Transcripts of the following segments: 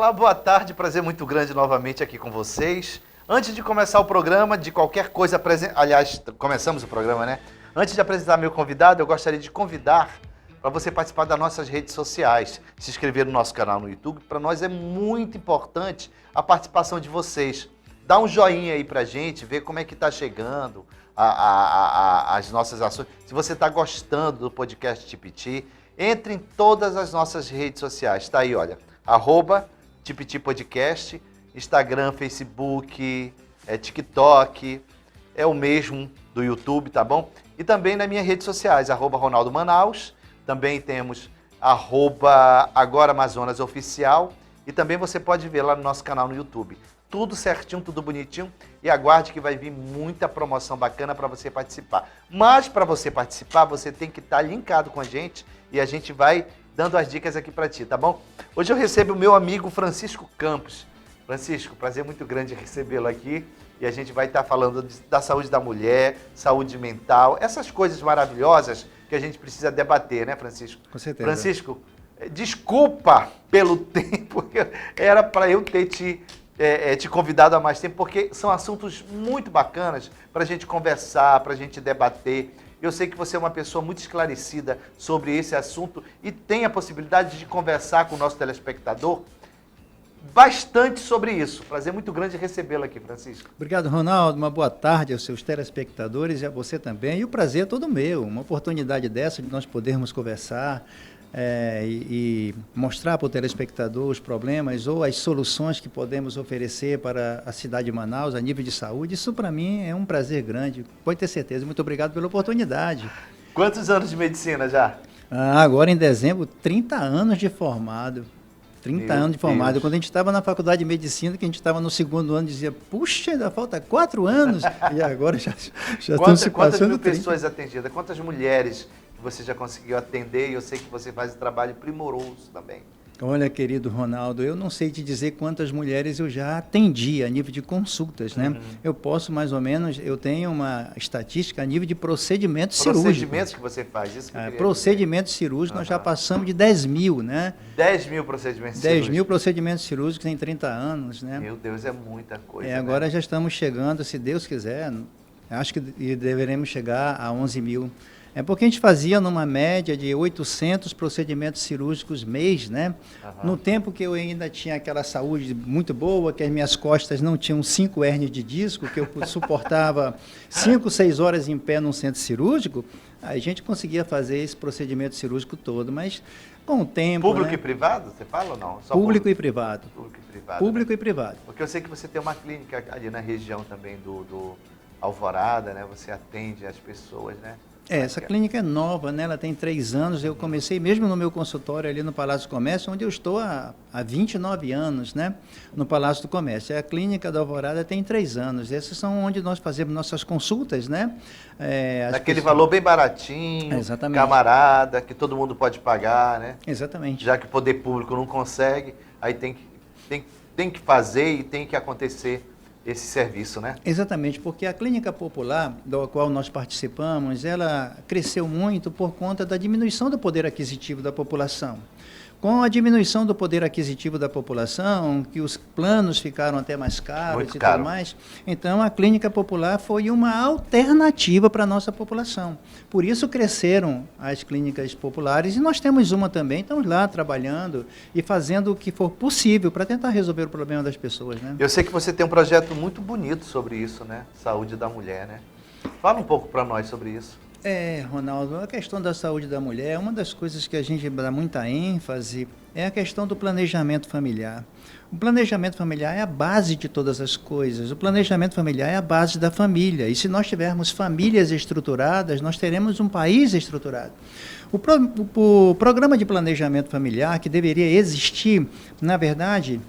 Olá, boa tarde, prazer muito grande novamente aqui com vocês. Antes de começar o programa, de qualquer coisa, aliás, começamos o programa, né? Antes de apresentar meu convidado, eu gostaria de convidar para você participar das nossas redes sociais, se inscrever no nosso canal no YouTube. Para nós é muito importante a participação de vocês. Dá um joinha aí pra gente, ver como é que tá chegando as nossas ações. Se você está gostando do podcast Tipiti, entre em todas as nossas redes sociais. Está aí, olha, @Tipiti Podcast, Instagram, Facebook, TikTok, é o mesmo do YouTube, tá bom? E também nas minhas redes sociais, @Ronaldo Manaus, também temos @Agora Amazonas Oficial, e também você pode ver lá no nosso canal no YouTube. Tudo certinho, tudo bonitinho, e aguarde que vai vir muita promoção bacana para você participar. Mas para você participar, você tem que estar linkado com a gente e a gente vai dando as dicas aqui para ti, tá bom? Hoje eu recebo o meu amigo Francisco Campos. Francisco, prazer muito grande recebê-lo aqui, e a gente vai estar falando da saúde da mulher, saúde mental, essas coisas maravilhosas que a gente precisa debater, né, Francisco? Com certeza. Francisco, desculpa pelo tempo, era para eu ter te convidado há mais tempo, porque são assuntos muito bacanas para a gente conversar, para a gente debater. Eu sei que você é uma pessoa muito esclarecida sobre esse assunto e tem a possibilidade de conversar com o nosso telespectador bastante sobre isso. Prazer muito grande recebê-lo aqui, Francisco. Obrigado, Ronaldo. Uma boa tarde aos seus telespectadores e a você também. E o prazer é todo meu. Uma oportunidade dessa de nós podermos conversar e mostrar para o telespectador os problemas ou as soluções que podemos oferecer para a cidade de Manaus a nível de saúde. Isso para mim é um prazer grande. Pode ter certeza. Muito obrigado pela oportunidade. Quantos anos de medicina já? Agora em dezembro, 30 anos de formado. 30 anos de formado. Deus. Quando a gente estava na faculdade de medicina, que a gente estava no segundo ano, dizia, puxa, ainda falta 4 anos. E agora já estamos se passando. Quantas mil 30. pessoas atendidas? Quantas mulheres que você já conseguiu atender? E eu sei que você faz um trabalho primoroso também. Olha, querido Ronaldo, eu não sei te dizer quantas mulheres eu já atendi a nível de consultas, né? Eu posso mais ou menos, eu tenho uma estatística a nível de procedimentos cirúrgicos. Procedimentos que você faz, isso que eu queria procedimentos cirúrgicos, nós já passamos de 10 mil, né? 10 mil procedimentos 10 cirúrgicos. mil procedimentos cirúrgicos em 30 anos, né? Meu Deus, é muita coisa. Agora né? já estamos chegando, se Deus quiser, acho que deveremos chegar a 11 mil. É porque a gente fazia numa média de 800 procedimentos cirúrgicos mês, né? No tempo que eu ainda tinha aquela saúde muito boa, que as minhas costas não tinham 5 hérnias de disco, que eu suportava 5, 6 horas em pé num centro cirúrgico, a gente conseguia fazer esse procedimento cirúrgico todo, mas com o tempo... Público né? e privado, você fala ou não? Só público e privado. Público e privado. Público né? e privado. Porque eu sei que você tem uma clínica ali na região também do Alvorada, né? Você atende as pessoas, né? Essa clínica é nova, né? Ela tem 3 anos. Eu comecei mesmo no meu consultório ali no Palácio do Comércio, onde eu estou há 29 anos, né? No Palácio do Comércio. A clínica da Alvorada tem 3 anos. Esses são onde nós fazemos nossas consultas, né? Daquele valor bem baratinho, exatamente. Camarada, que todo mundo pode pagar, né? Exatamente. Já que o poder público não consegue, aí tem que fazer e tem que acontecer esse serviço, né? Exatamente, porque a clínica popular, da qual nós participamos, ela cresceu muito por conta da diminuição do poder aquisitivo da população. Com a diminuição do poder aquisitivo da população, que os planos ficaram até mais caros muito e caro. tudo mais, então a clínica popular foi uma alternativa para a nossa população. Por isso cresceram as clínicas populares e nós temos uma também, estamos lá trabalhando e fazendo o que for possível para tentar resolver o problema das pessoas, né? Eu sei que você tem um projeto muito bonito sobre isso, né? Saúde da mulher, né? Fala um pouco para nós sobre isso. Ronaldo, a questão da saúde da mulher, uma das coisas que a gente dá muita ênfase é a questão do planejamento familiar. O planejamento familiar é a base de todas as coisas. O planejamento familiar é a base da família. E se nós tivermos famílias estruturadas, nós teremos um país estruturado. O programa de planejamento familiar, que deveria existir, na verdade,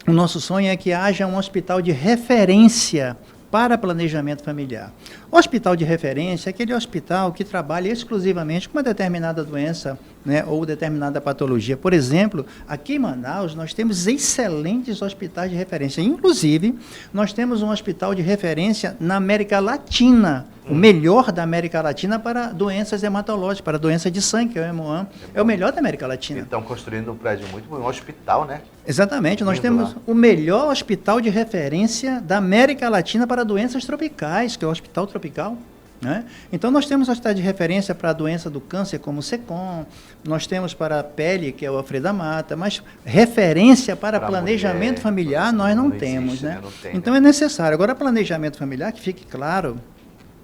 o nosso sonho é que haja um hospital de referência para planejamento familiar. O hospital de referência é aquele hospital que trabalha exclusivamente com uma determinada doença, né, ou determinada patologia. Por exemplo, aqui em Manaus nós temos excelentes hospitais de referência. Inclusive, nós temos um hospital de referência na América Latina, o melhor da América Latina para doenças hematológicas, para doença de sangue, que é o Hemoam. É o melhor da América Latina. Estão construindo um prédio muito bom, um hospital, né? Exatamente, nós temos o melhor hospital de referência da América Latina para doenças tropicais, que é o Hospital Tropical. Né? Então nós temos hospital de referência para a doença do câncer, como o SECOM, nós temos para a pele, que é o Alfredo Mata, mas referência para planejamento mulher, familiar nós não temos. Existe, né? Não tem, então é necessário. Agora, planejamento familiar, que fique claro,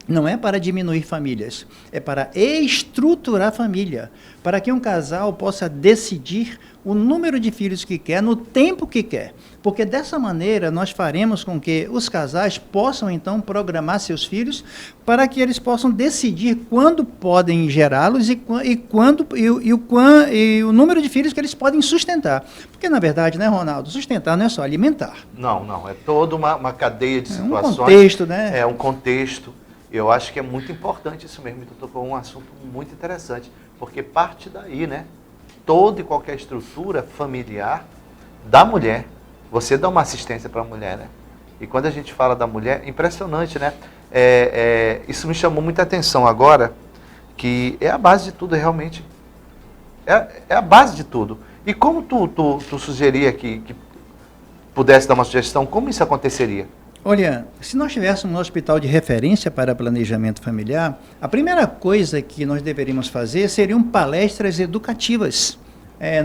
não é para diminuir famílias, é para estruturar a família, para que um casal possa decidir o número de filhos que quer, no tempo que quer. Porque dessa maneira nós faremos com que os casais possam então programar seus filhos para que eles possam decidir quando podem gerá-los e o número de filhos que eles podem sustentar. Porque na verdade, né, Ronaldo, sustentar não é só alimentar. Não, é toda uma cadeia de situações. Um contexto, né? É um contexto. Eu acho que é muito importante isso mesmo. Tu tocou um assunto muito interessante, porque parte daí, né? Toda e qualquer estrutura familiar da mulher, você dá uma assistência para a mulher, né? E quando a gente fala da mulher, impressionante, né? Isso me chamou muita atenção agora, que é a base de tudo, realmente. É a base de tudo. E como tu sugeria que pudesse dar uma sugestão, como isso aconteceria? Olha, se nós tivéssemos um hospital de referência para planejamento familiar, a primeira coisa que nós deveríamos fazer seriam palestras educativas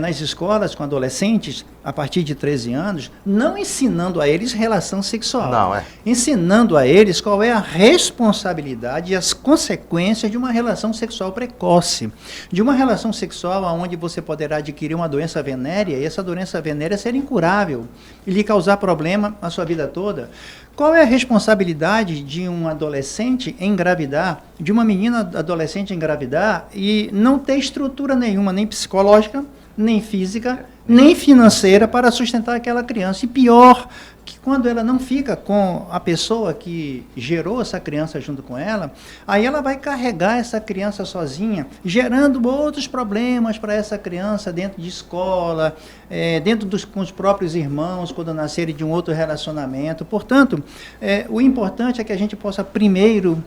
nas escolas com adolescentes, a partir de 13 anos, não ensinando a eles relação sexual, ensinando a eles qual é a responsabilidade e as consequências de uma relação sexual precoce, de uma relação sexual onde você poderá adquirir uma doença venérea e essa doença venérea ser incurável e lhe causar problema a sua vida toda. Qual é a responsabilidade de um adolescente engravidar, de uma menina adolescente engravidar e não ter estrutura nenhuma, nem psicológica, nem física, nem financeira para sustentar aquela criança? E pior, que quando ela não fica com a pessoa que gerou essa criança junto com ela, aí ela vai carregar essa criança sozinha, gerando outros problemas para essa criança dentro de escola, com os próprios irmãos, quando nascerem de um outro relacionamento. Portanto, o importante é que a gente possa primeiro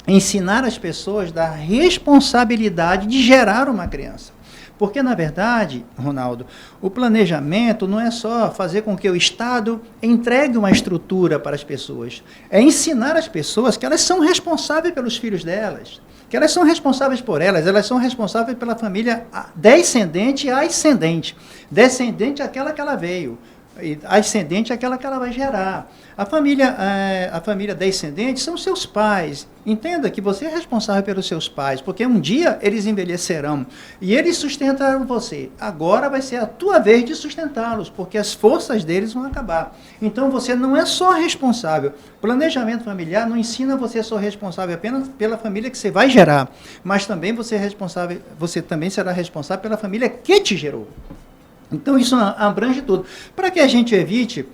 ensinar as pessoas da responsabilidade de gerar uma criança. Porque, na verdade, Ronaldo, o planejamento não é só fazer com que o Estado entregue uma estrutura para as pessoas. É ensinar as pessoas que elas são responsáveis pelos filhos delas, que elas são responsáveis por elas são responsáveis pela família descendente e ascendente. Descendente é aquela que ela veio, e ascendente é aquela que ela vai gerar. A família descendente são seus pais. Entenda que você é responsável pelos seus pais, porque um dia eles envelhecerão e eles sustentarão você. Agora vai ser a tua vez de sustentá-los, porque as forças deles vão acabar. Então você não é só responsável. Planejamento familiar não ensina você a ser responsável apenas pela família que você vai gerar, mas também você também será responsável pela família que te gerou. Então isso abrange tudo. Para que a gente evite,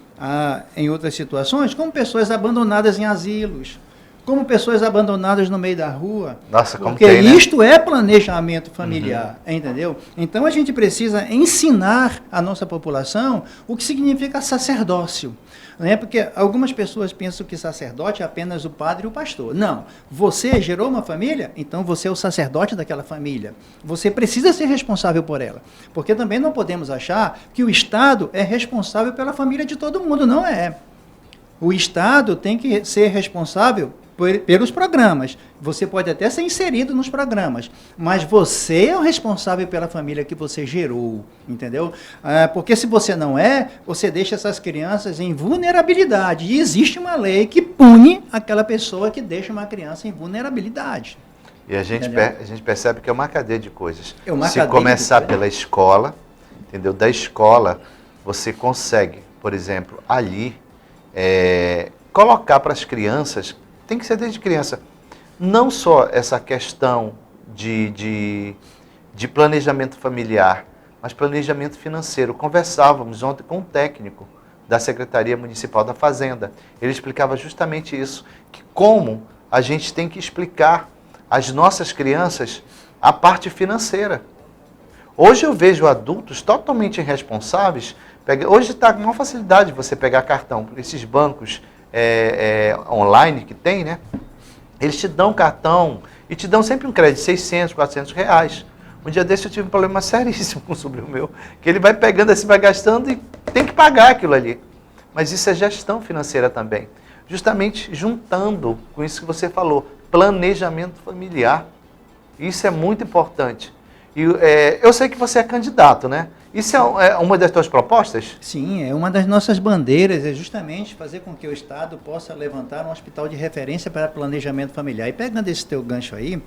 em outras situações, como pessoas abandonadas em asilos, como pessoas abandonadas no meio da rua. Nossa, como porque tem, né? Isto é planejamento familiar, entendeu? Então a gente precisa ensinar a nossa população o que significa sacerdócio. Né? Porque algumas pessoas pensam que sacerdote é apenas o padre e o pastor. Não. Você gerou uma família, então você é o sacerdote daquela família. Você precisa ser responsável por ela. Porque também não podemos achar que o Estado é responsável pela família de todo mundo. Não é. O Estado tem que ser responsável pelos programas. Você pode até ser inserido nos programas, mas você é o responsável pela família que você gerou, entendeu? Porque se você não é, você deixa essas crianças em vulnerabilidade. E existe uma lei que pune aquela pessoa que deixa uma criança em vulnerabilidade. E a gente percebe que é uma cadeia de coisas. Se começar pela escola, entendeu? Da escola, você consegue, por exemplo, ali, colocar para as crianças. Tem que ser desde criança. Não só essa questão de planejamento familiar, mas planejamento financeiro. Conversávamos ontem com um técnico da Secretaria Municipal da Fazenda. Ele explicava justamente isso, que como a gente tem que explicar às nossas crianças a parte financeira. Hoje eu vejo adultos totalmente irresponsáveis. Hoje está com uma facilidade você pegar cartão. Esses bancos online que tem, né? Eles te dão cartão e te dão sempre um crédito de 600, 400 reais. Um dia desse eu tive um problema seríssimo com o sobrinho meu, que ele vai pegando assim, vai gastando e tem que pagar aquilo ali. Mas isso é gestão financeira também. Justamente juntando com isso que você falou, planejamento familiar. Isso é muito importante. E eu sei que você é candidato, né? Isso é uma das suas propostas? Sim, é uma das nossas bandeiras, é justamente fazer com que o Estado possa levantar um hospital de referência para planejamento familiar. E pegando esse teu gancho aí,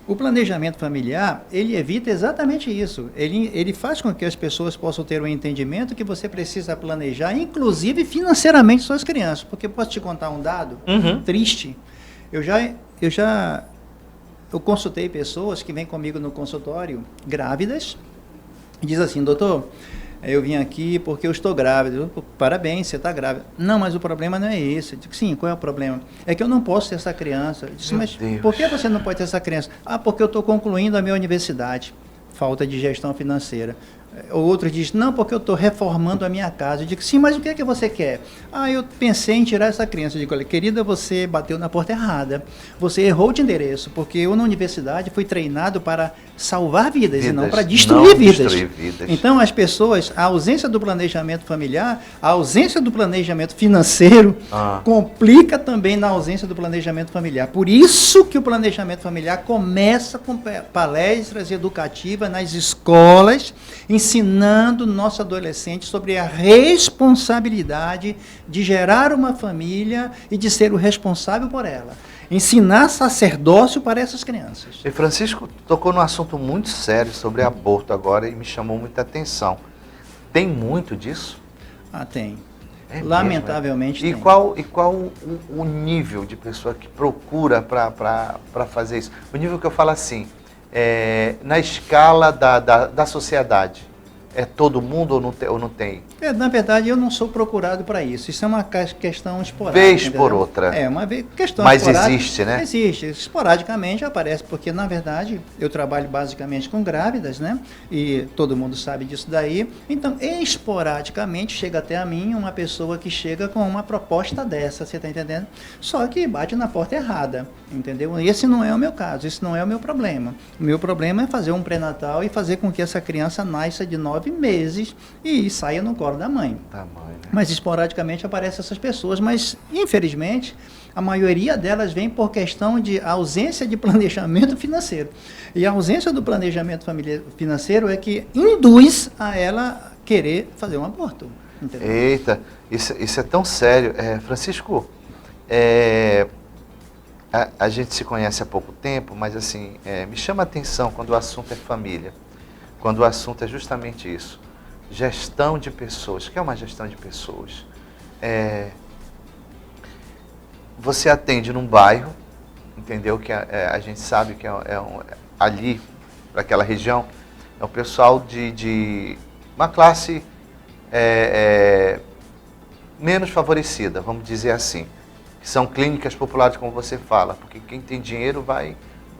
o planejamento familiar, ele evita exatamente isso. Ele faz com que as pessoas possam ter um entendimento que você precisa planejar, inclusive financeiramente, suas crianças. Porque posso te contar um dado triste. Eu consultei pessoas que vêm comigo no consultório grávidas e diz assim, doutor, eu vim aqui porque eu estou grávida. Parabéns, você está grávida. Não, mas o problema não é esse. Eu digo, sim, qual é o problema? É que eu não posso ter essa criança. Eu disse, mas por que você não pode ter essa criança? Ah, porque eu estou concluindo a minha universidade. Falta de gestão financeira. O outro diz, não, porque eu estou reformando a minha casa. Eu digo, sim, mas o que é que você quer? Ah, eu pensei em tirar essa criança. Eu digo, olha, querida, você bateu na porta errada. Você errou de endereço, porque eu na universidade fui treinado para salvar vidas e não para destruir vidas. Então, as pessoas, a ausência do planejamento familiar, a ausência do planejamento financeiro, complica também na ausência do planejamento familiar. Por isso que o planejamento familiar começa com palestras educativas nas escolas, ensinando nosso adolescente sobre a responsabilidade de gerar uma família e de ser o responsável por ela. Ensinar sacerdócio para essas crianças. E Francisco tocou num assunto muito sério sobre aborto agora e me chamou muita atenção. Tem muito disso? Tem. É Lamentavelmente mesmo, tem. E qual o nível de pessoa que procura para fazer isso? O nível que eu falo assim, na escala da sociedade. É todo mundo ou não tem? Na verdade, eu não sou procurado para isso. Isso é uma questão esporádica. Vez entendeu? por outra. Uma questão Mas esporádica. Mas existe, né? Existe. Esporadicamente aparece, porque, na verdade, eu trabalho basicamente com grávidas, né? E todo mundo sabe disso daí. Então, esporadicamente, chega até a mim uma pessoa que chega com uma proposta dessa, você está entendendo? Só que bate na porta errada, entendeu? Esse não é o meu caso, esse não é o meu problema. O meu problema é fazer um pré-natal e fazer com que essa criança nasça de 9 meses e saia no colo da mãe. Né? Mas esporadicamente aparecem essas pessoas, mas infelizmente a maioria delas vem por questão de ausência de planejamento financeiro. E a ausência do planejamento financeiro é que induz a ela querer fazer um aborto. Entendeu? Eita, isso é tão sério. Francisco, a gente se conhece há pouco tempo, mas assim, me chama a atenção quando o assunto é família. Quando o assunto é justamente isso. Gestão de pessoas. O que é uma gestão de pessoas? Você atende num bairro, entendeu? Que a gente sabe que ali, para aquela região, é o pessoal de uma classe menos favorecida, vamos dizer assim. Que são clínicas populares, como você fala, porque quem tem dinheiro vai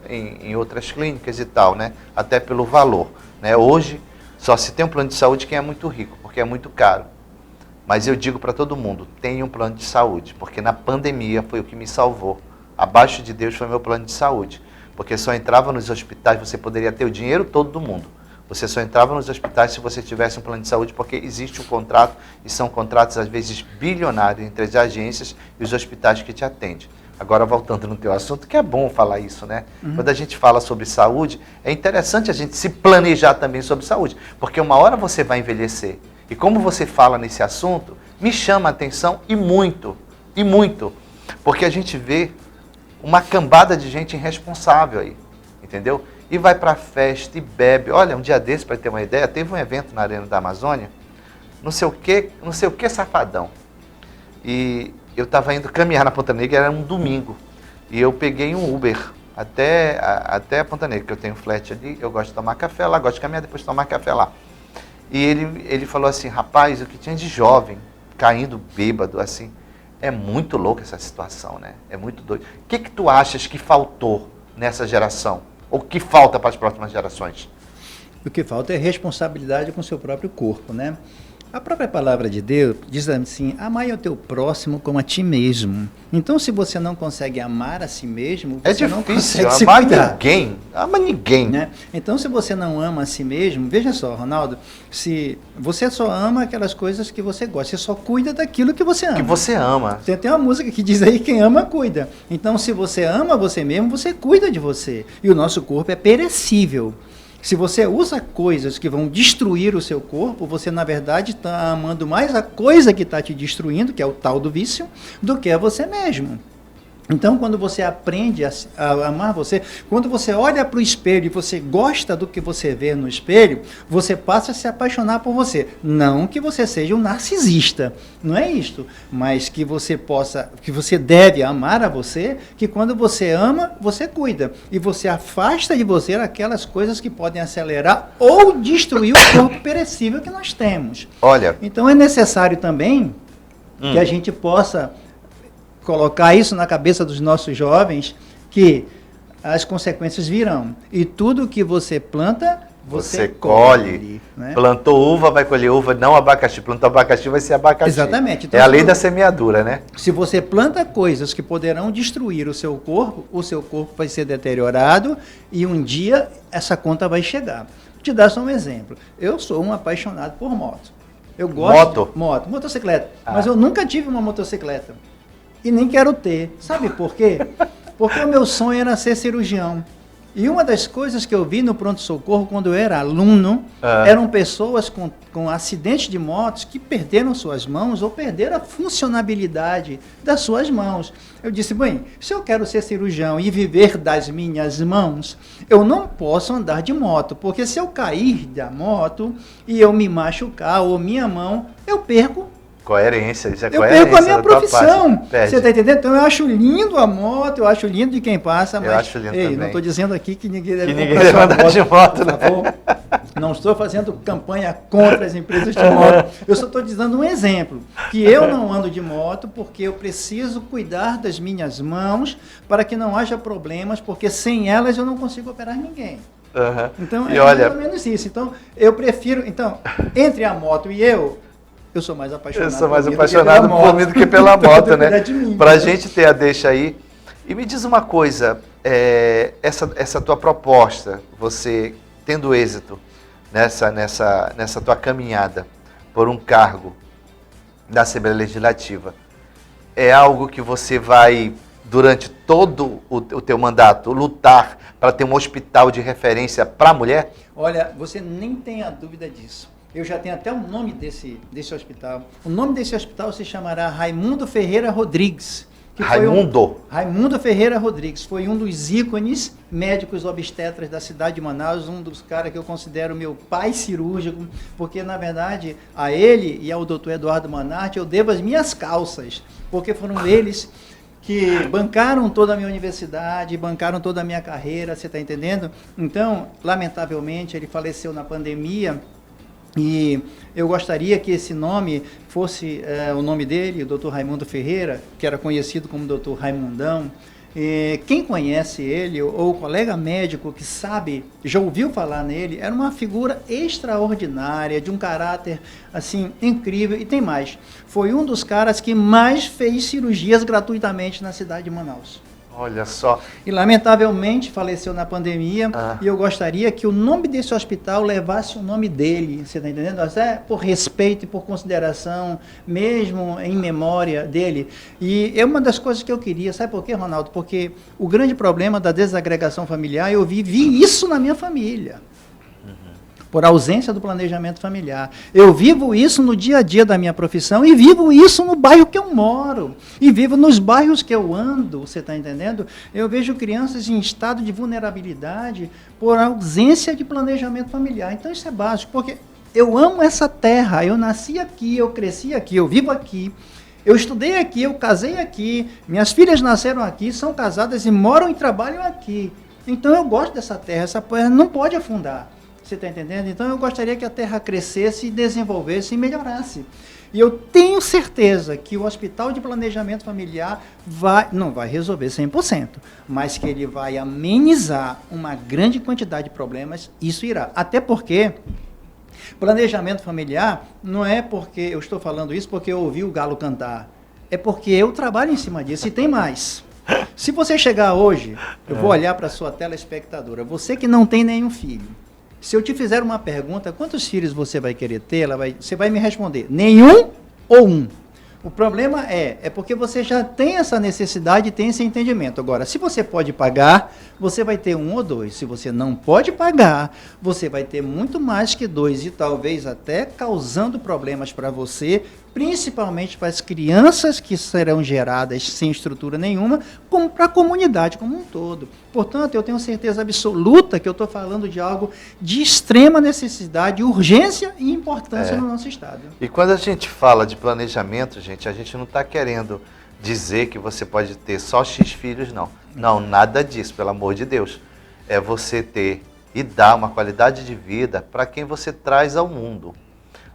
em outras clínicas e tal, né? Até pelo valor. Né? Hoje, só se tem um plano de saúde quem é muito rico, porque é muito caro. Mas eu digo para todo mundo, tenha um plano de saúde, porque na pandemia foi o que me salvou. Abaixo de Deus foi meu plano de saúde, porque só entrava nos hospitais, você poderia ter o dinheiro todo do mundo. Você só entrava nos hospitais se você tivesse um plano de saúde, porque existe um contrato, e são contratos às vezes bilionários entre as agências e os hospitais que te atendem. Agora, voltando no teu assunto, que é bom falar isso, né? Quando a gente fala sobre saúde, é interessante a gente se planejar também sobre saúde, porque uma hora você vai envelhecer. E como você fala nesse assunto, me chama a atenção e muito, porque a gente vê uma cambada de gente irresponsável aí, entendeu? E vai para festa e bebe. Olha, um dia desse, para ter uma ideia, teve um evento na Arena da Amazônia, não sei o que safadão. E eu estava indo caminhar na Ponta Negra, era um domingo, e eu peguei um Uber até a Ponta Negra, que eu tenho flat ali, eu gosto de tomar café lá, gosto de caminhar, depois de tomar café lá. E ele falou assim, rapaz, o que tinha de jovem, caindo bêbado, assim, é muito louco essa situação, né? É muito doido. O que tu achas que faltou nessa geração? Ou que falta para as próximas gerações? O que falta é responsabilidade com o seu próprio corpo, né? A própria palavra de Deus diz assim, amai o teu próximo como a ti mesmo. Então, se você não consegue amar a si mesmo, você não consegue se cuidar. Ninguém, ama ninguém. Né? Então, se você não ama a si mesmo, veja só, Ronaldo, se você só ama aquelas coisas que você gosta, você só cuida daquilo que você ama. Que você ama. Tem uma música que diz aí, quem ama, cuida. Então, se você ama você mesmo, você cuida de você. E o nosso corpo é perecível. Se você usa coisas que vão destruir o seu corpo, você, na verdade, está amando mais a coisa que está te destruindo, que é o tal do vício, do que a você mesmo. Então, quando você aprende a amar você, quando você olha para o espelho e você gosta do que você vê no espelho, você passa a se apaixonar por você. Não que você seja um narcisista, não é isto, mas que você deve amar a você, que quando você ama, você cuida. E você afasta de você aquelas coisas que podem acelerar ou destruir o corpo perecível que nós temos. Olha. Então, é necessário também que a gente possa colocar isso na cabeça dos nossos jovens, que as consequências virão. E tudo que você planta, você colhe. Né? Plantou uva, vai colher uva, não abacaxi. Plantou abacaxi, vai ser abacaxi. Exatamente. Então, é a lei da semeadura, né? Se você planta coisas que poderão destruir o seu corpo vai ser deteriorado e um dia essa conta vai chegar. Vou te dar só um exemplo. Eu sou um apaixonado por moto. Eu gosto de motocicleta. Mas eu nunca tive uma motocicleta. E nem quero ter. Sabe por quê? Porque o meu sonho era ser cirurgião. E uma das coisas que eu vi no pronto-socorro quando eu era aluno, eram pessoas com acidentes de motos que perderam suas mãos ou perderam a funcionabilidade das suas mãos. Eu disse, bem, se eu quero ser cirurgião e viver das minhas mãos, eu não posso andar de moto, porque se eu cair da moto e eu me machucar ou minha mão, eu perco. Coerência, isso é eu coerência. Perco a minha profissão. Você está entendendo? Então eu acho lindo a moto, eu acho lindo de quem passa, mas eu acho lindo também. Não estou dizendo aqui que ninguém deve andar de moto, por favor. Não estou fazendo campanha contra as empresas de moto. Eu só estou dizendo um exemplo, que eu não ando de moto porque eu preciso cuidar das minhas mãos para que não haja problemas, porque sem elas eu não consigo operar ninguém. Então, é mais ou menos isso. Então, eu prefiro... Então, entre a moto e eu sou mais apaixonado, por mim do que pela moto, né? Para a né? gente ter a deixa aí. E me diz uma coisa, essa tua proposta, você tendo êxito nessa tua caminhada por um cargo da Assembleia Legislativa, é algo que você vai, durante todo o teu mandato, lutar para ter um hospital de referência para a mulher? Olha, você nem tem a dúvida disso. Eu já tenho até o nome desse hospital. O nome desse hospital se chamará Raimundo Ferreira Rodrigues. Raimundo Ferreira Rodrigues foi um dos ícones médicos obstetras da cidade de Manaus, um dos caras que eu considero meu pai cirúrgico, porque, na verdade, a ele e ao doutor Eduardo Manarte eu devo as minhas calças, porque foram eles que bancaram toda a minha universidade, bancaram toda a minha carreira, você está entendendo? Então, lamentavelmente, ele faleceu na pandemia. E eu gostaria que esse nome fosse o nome dele, o Dr. Raimundo Ferreira, que era conhecido como Dr. Raimundão. Quem conhece ele, ou o colega médico que sabe, já ouviu falar nele, era uma figura extraordinária, de um caráter assim incrível. E tem mais, foi um dos caras que mais fez cirurgias gratuitamente na cidade de Manaus. Olha só. E lamentavelmente faleceu na pandemia, e eu gostaria que o nome desse hospital levasse o nome dele, você está entendendo? Até por respeito e por consideração, mesmo em memória dele. E é uma das coisas que eu queria, sabe por quê, Ronaldo? Porque o grande problema da desagregação familiar, eu vivi isso na minha família. Por ausência do planejamento familiar. Eu vivo isso no dia a dia da minha profissão e vivo isso no bairro que eu moro. E vivo nos bairros que eu ando, você está entendendo? Eu vejo crianças em estado de vulnerabilidade por ausência de planejamento familiar. Então isso é básico, porque eu amo essa terra, eu nasci aqui, eu cresci aqui, eu vivo aqui. Eu estudei aqui, eu casei aqui, minhas filhas nasceram aqui, são casadas e moram e trabalham aqui. Então eu gosto dessa terra, essa terra não pode afundar. Você está entendendo? Então eu gostaria que a terra crescesse, desenvolvesse e melhorasse. E eu tenho certeza que o Hospital de Planejamento Familiar não vai resolver 100%, mas que ele vai amenizar uma grande quantidade de problemas, isso irá. Até porque planejamento familiar não é porque eu estou falando isso porque eu ouvi o galo cantar, é porque eu trabalho em cima disso e tem mais. Se você chegar hoje, eu vou olhar para a sua telespectadora, você que não tem nenhum filho, se eu te fizer uma pergunta, quantos filhos você vai querer ter, você vai me responder, nenhum ou um. O problema é porque você já tem essa necessidade e tem esse entendimento. Agora, se você pode pagar, você vai ter um ou dois. Se você não pode pagar, você vai ter muito mais que dois e talvez até causando problemas para você, principalmente para as crianças que serão geradas sem estrutura nenhuma, como para a comunidade como um todo. Portanto, eu tenho certeza absoluta que eu estou falando de algo de extrema necessidade, urgência e importância no nosso Estado. E quando a gente fala de planejamento, gente, a gente não está querendo dizer que você pode ter só X filhos, não. Não, nada disso, pelo amor de Deus. É você ter e dar uma qualidade de vida para quem você traz ao mundo.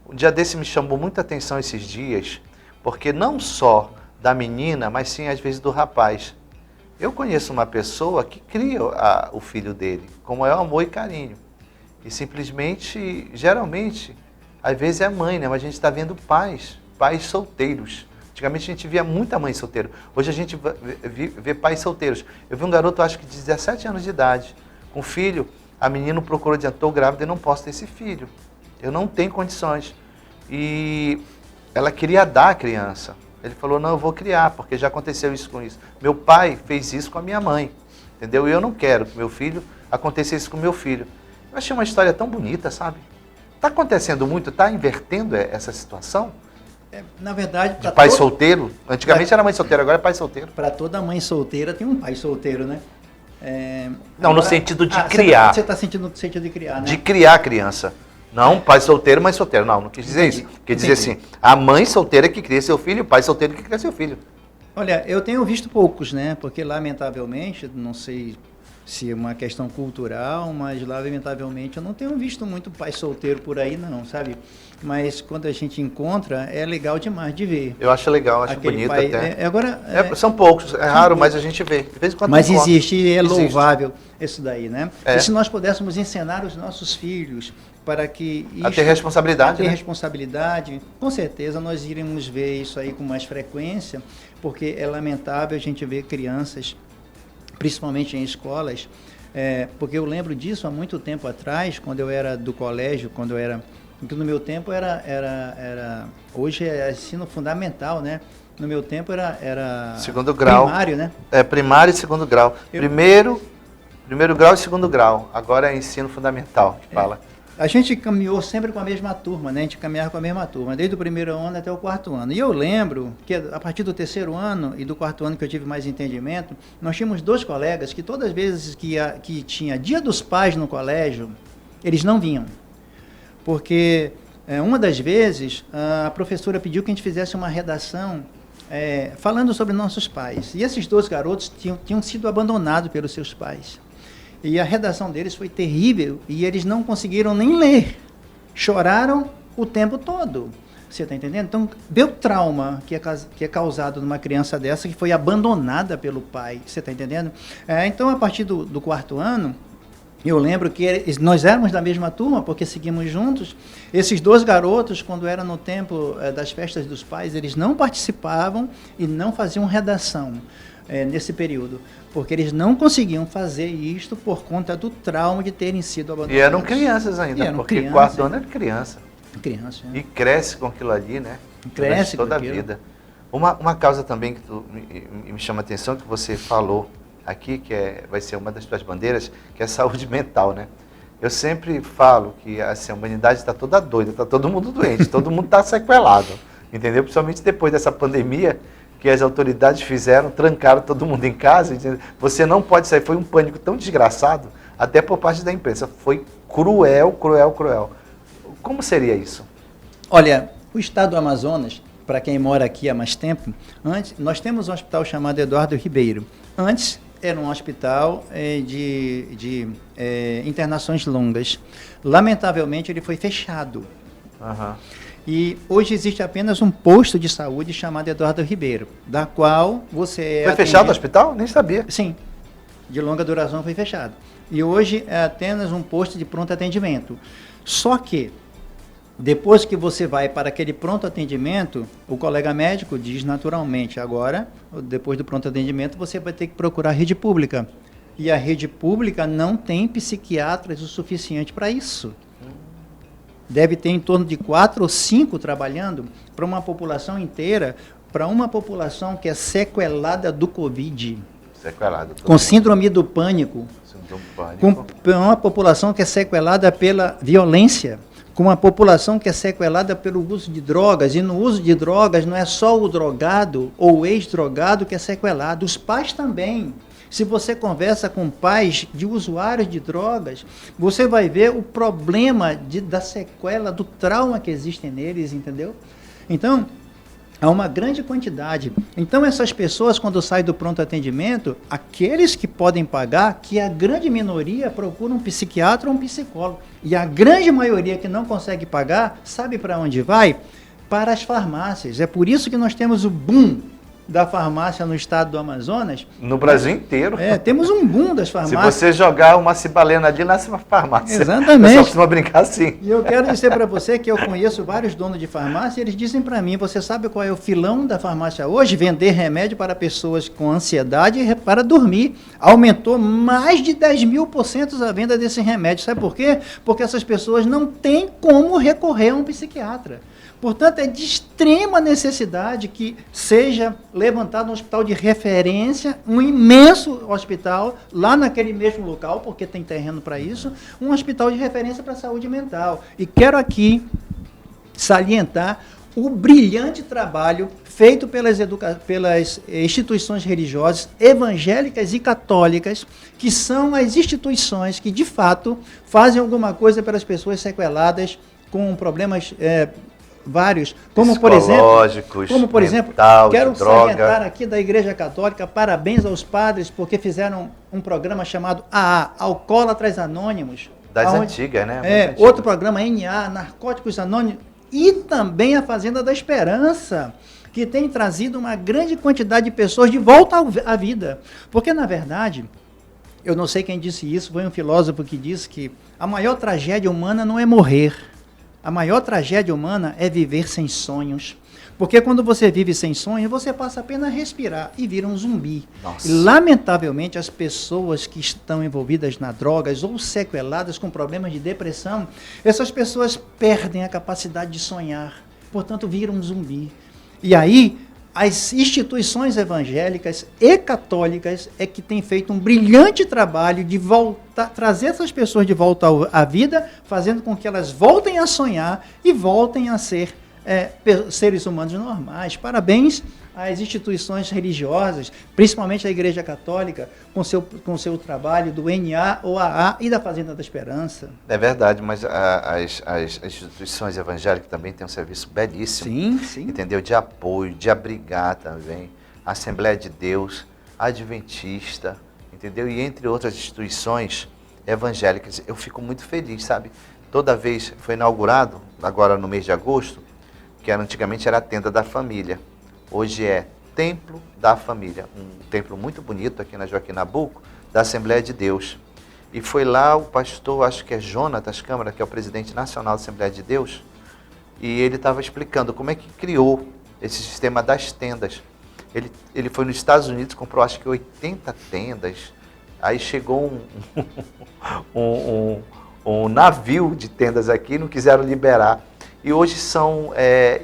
Um dia desse me chamou muita atenção esses dias, porque não só da menina, mas sim às vezes do rapaz. Eu conheço uma pessoa que cria o filho dele, com maior amor e carinho. E simplesmente, geralmente, às vezes é mãe, né? Mas a gente está vendo pais solteiros. Antigamente a gente via muita mãe solteira. Hoje a gente vê pais solteiros. Eu vi um garoto, acho que de 17 anos de idade, com filho. A menina procurou dizendo, estou grávida e não posso ter esse filho. Eu não tenho condições. E ela queria dar a criança. Ele falou, não, eu vou criar, porque já aconteceu isso com isso. Meu pai fez isso com a minha mãe, entendeu? E eu não quero que meu filho aconteça isso com meu filho. Eu achei uma história tão bonita, sabe? Está acontecendo muito, está invertendo essa situação? Na verdade... De pai solteiro? Antigamente era mãe solteira, agora é pai solteiro. Para toda mãe solteira tem um pai solteiro, né? Não, agora, no sentido de criar. Você está sentindo no sentido de criar, né? De criar a criança. Não, pai solteiro, mãe solteira. Não quis dizer isso. Quis dizer assim, a mãe solteira que cria seu filho, o pai solteiro que cria seu filho. Olha, eu tenho visto poucos, né? Porque, lamentavelmente, não sei se é uma questão cultural, mas, lamentavelmente, eu não tenho visto muito pai solteiro por aí, não, sabe? Mas, quando a gente encontra, é legal demais de ver. Eu acho legal, acho bonito pai, até. São poucos, é raro, mas a gente vê. De vez em quando mas existe, e é louvável isso daí, né? É. E se nós pudéssemos ensinar os nossos filhos para que... A ter responsabilidade, ter responsabilidade, com certeza nós iremos ver isso aí com mais frequência, porque é lamentável a gente ver crianças, principalmente em escolas, porque eu lembro disso há muito tempo atrás, quando eu era do colégio, porque no meu tempo hoje é ensino fundamental, né? No meu tempo era segundo grau. Primário, né? Primário e segundo grau. Primeiro grau e segundo grau. Agora é ensino fundamental, que fala. A gente caminhou sempre com a mesma turma, né? A gente caminhava com a mesma turma, desde o primeiro ano até o quarto ano. E eu lembro que a partir do terceiro ano e do quarto ano que eu tive mais entendimento, nós tínhamos dois colegas que todas as vezes que tinha Dia dos Pais no colégio, eles não vinham. Porque uma das vezes a professora pediu que a gente fizesse uma redação falando sobre nossos pais. E esses dois garotos tinham sido abandonados pelos seus pais. E a redação deles foi terrível e eles não conseguiram nem ler. Choraram o tempo todo. Você está entendendo? Então, vê o trauma que é causado numa criança dessa que foi abandonada pelo pai. Você está entendendo? Então, a partir do quarto ano, eu lembro que nós éramos da mesma turma, porque seguimos juntos. Esses dois garotos, quando era no tempo das festas dos pais, eles não participavam e não faziam redação nesse período, porque eles não conseguiam fazer isto por conta do trauma de terem sido abandonados. E eram crianças ainda, porque quarto ano era criança. Criança. E cresce com aquilo ali, né? Cresce toda a vida. Uma causa também que me chama a atenção, que você falou aqui, que vai ser uma das suas bandeiras, que é a saúde mental, né? Eu sempre falo que assim, a humanidade está toda doida, está todo mundo doente, todo mundo está sequelado, entendeu? Principalmente depois dessa pandemia, que as autoridades trancaram todo mundo em casa, dizendo, você não pode sair. Foi um pânico tão desgraçado, até por parte da imprensa. Foi cruel, cruel, cruel. Como seria isso? Olha, o estado do Amazonas, para quem mora aqui há mais tempo, nós temos um hospital chamado Eduardo Ribeiro. Antes era um hospital de internações longas. Lamentavelmente, ele foi fechado. Uhum. E hoje existe apenas um posto de saúde chamado Eduardo Ribeiro, da qual você Foi fechado o hospital? Nem sabia. Sim, de longa duração foi fechado. E hoje é apenas um posto de pronto atendimento. Só que, depois que você vai para aquele pronto atendimento, o colega médico diz naturalmente, agora, depois do pronto atendimento, você vai ter que procurar a rede pública. E a rede pública não tem psiquiatras o suficiente para isso. Deve ter em torno de 4 ou 5 trabalhando para uma população inteira, para uma população que é sequelada do Covid. Sequelado. Com síndrome do pânico. Síndrome do pânico. Com uma população que é sequelada pela violência. Com uma população que é sequelada pelo uso de drogas. E no uso de drogas não é só o drogado ou o ex-drogado que é sequelado. Os pais também. Se você conversa com pais de usuários de drogas, você vai ver o problema da sequela, do trauma que existe neles, entendeu? Então, há uma grande quantidade. Então, essas pessoas, quando saem do pronto atendimento, aqueles que podem pagar, que a grande minoria procura um psiquiatra ou um psicólogo. E a grande maioria que não consegue pagar, sabe para onde vai? Para as farmácias. É por isso que nós temos o boom da farmácia no estado do Amazonas. No Brasil inteiro. Temos um boom das farmácias. Se você jogar uma cibalena ali, nasce uma farmácia. Exatamente. O pessoal costuma brincar assim. E eu quero dizer para você que eu conheço vários donos de farmácia, e eles dizem para mim, você sabe qual é o filão da farmácia hoje? Vender remédio para pessoas com ansiedade e para dormir. Aumentou mais de 10.000% a venda desse remédio. Sabe por quê? Porque essas pessoas não têm como recorrer a um psiquiatra. Portanto, é de extrema necessidade que seja levantado um hospital de referência, um imenso hospital, lá naquele mesmo local, porque tem terreno para isso, um hospital de referência para a saúde mental. E quero aqui salientar o brilhante trabalho feito pelas instituições religiosas, evangélicas e católicas, que são as instituições que, de fato, fazem alguma coisa pelas pessoas sequeladas com problemas vários, como por exemplo, quero salientar aqui da Igreja Católica, parabéns aos padres, porque fizeram um programa chamado AA, Alcoólatras Anônimos. Das antigas, né? Outro programa, NA, Narcóticos Anônimos, e também a Fazenda da Esperança, que tem trazido uma grande quantidade de pessoas de volta à vida. Porque, na verdade, eu não sei quem disse isso, foi um filósofo que disse que a maior tragédia humana não é morrer. A maior tragédia humana é viver sem sonhos. Porque quando você vive sem sonhos, você passa apenas a respirar e vira um zumbi. Nossa. E, lamentavelmente, as pessoas que estão envolvidas nas drogas ou sequeladas com problemas de depressão, essas pessoas perdem a capacidade de sonhar. Portanto, viram um zumbi. E aí, as instituições evangélicas e católicas é que têm feito um brilhante trabalho de trazer essas pessoas de volta à vida, fazendo com que elas voltem a sonhar e voltem a ser seres humanos normais. Parabéns às instituições religiosas, principalmente a Igreja Católica, com seu trabalho do NA ou AA e da Fazenda da Esperança. É verdade, mas as instituições evangélicas também têm um serviço belíssimo. Sim, sim. Entendeu? De apoio, de abrigar também. A Assembleia de Deus, a Adventista, entendeu? E entre outras instituições evangélicas. Eu fico muito feliz, sabe? Toda vez foi inaugurado, agora no mês de agosto, que antigamente era a Tenda da Família. Hoje é Templo da Família, um templo muito bonito aqui na Joaquim Nabuco, da Assembleia de Deus. E foi lá o pastor, acho que é Jonatas Câmara, que é o presidente nacional da Assembleia de Deus, e ele estava explicando como é que criou esse sistema das tendas. Ele foi nos Estados Unidos, comprou acho que 80 tendas, aí chegou um navio de tendas aqui, não quiseram liberar. E hoje são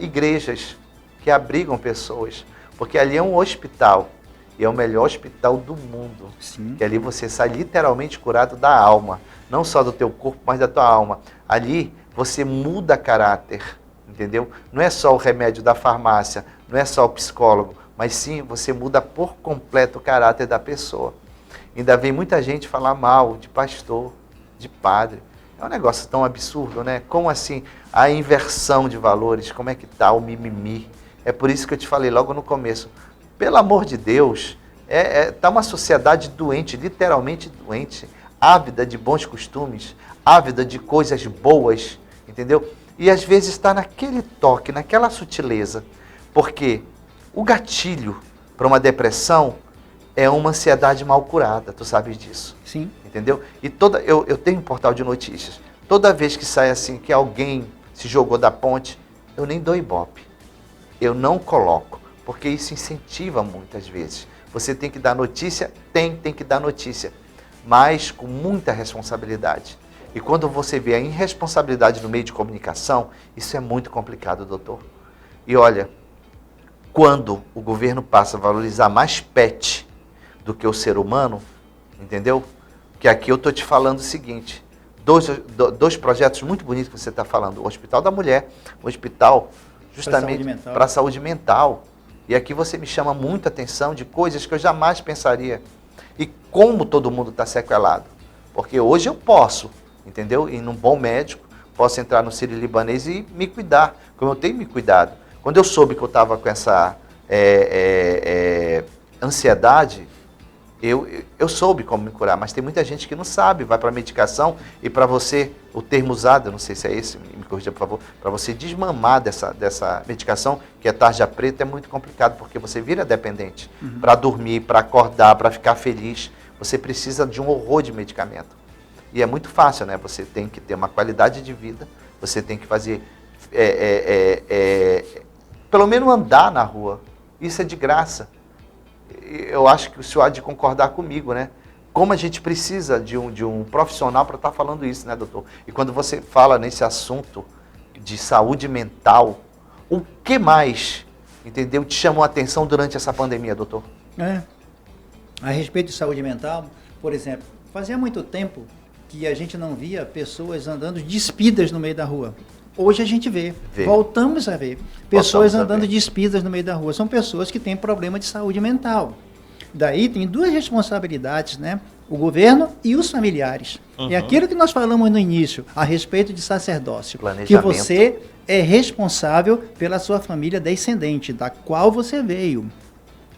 igrejas que abrigam pessoas, porque ali é um hospital, e é o melhor hospital do mundo. Sim. Que ali você sai literalmente curado da alma, não só do teu corpo, mas da tua alma. Ali você muda caráter, entendeu? Não é só o remédio da farmácia, não é só o psicólogo, mas sim você muda por completo o caráter da pessoa. Ainda vem muita gente falar mal de pastor, de padre. É um negócio tão absurdo, né? Como assim a inversão de valores? Como é que tá o mimimi? É por isso que eu te falei logo no começo. Pelo amor de Deus, tá uma sociedade doente, literalmente doente, ávida de bons costumes, ávida de coisas boas, entendeu? E às vezes está naquele toque, naquela sutileza. Porque o gatilho para uma depressão é uma ansiedade mal curada, tu sabes disso. Sim. Entendeu? E eu tenho um portal de notícias. Toda vez que sai assim, que alguém se jogou da ponte, eu nem dou ibope. Eu não coloco, porque isso incentiva muitas vezes. Você tem que dar notícia? Tem que dar notícia, mas com muita responsabilidade. E quando você vê a irresponsabilidade no meio de comunicação, isso é muito complicado, doutor. E olha, quando o governo passa a valorizar mais pet do que o ser humano, entendeu? Que aqui eu estou te falando o seguinte, dois projetos muito bonitos que você está falando, o Hospital da Mulher, o Hospital justamente para a saúde mental. E aqui você me chama muita atenção de coisas que eu jamais pensaria. E como todo mundo está sequelado. Porque hoje eu posso, entendeu? Ir num bom médico, posso entrar no Sírio-Libanês e me cuidar, como eu tenho me cuidado. Quando eu soube que eu estava com essa ansiedade, eu soube como me curar, mas tem muita gente que não sabe, vai para a medicação e para você, o termo usado, eu não sei se é esse, me corrija por favor, para você desmamar dessa medicação, que é tarja preta, é muito complicado, porque você vira dependente. Para dormir, para acordar, para ficar feliz, você precisa de um horror de medicamento. E é muito fácil, né? Você tem que ter uma qualidade de vida, você tem que fazer, pelo menos andar na rua, isso é de graça. Eu acho que o senhor há de concordar comigo, né? Como a gente precisa de um profissional para estar falando isso, né, doutor? E quando você fala nesse assunto de saúde mental, o que mais, entendeu, te chamou a atenção durante essa pandemia, doutor? A respeito de saúde mental, por exemplo, fazia muito tempo que a gente não via pessoas andando despidas no meio da rua. Hoje a gente vê. Voltamos a ver pessoas andando despidas no meio da rua. São pessoas que têm problema de saúde mental. Daí tem duas responsabilidades, né? O governo e os familiares. É aquilo que nós falamos no início, a respeito de sacerdócio. Que você é responsável pela sua família descendente, da qual você veio.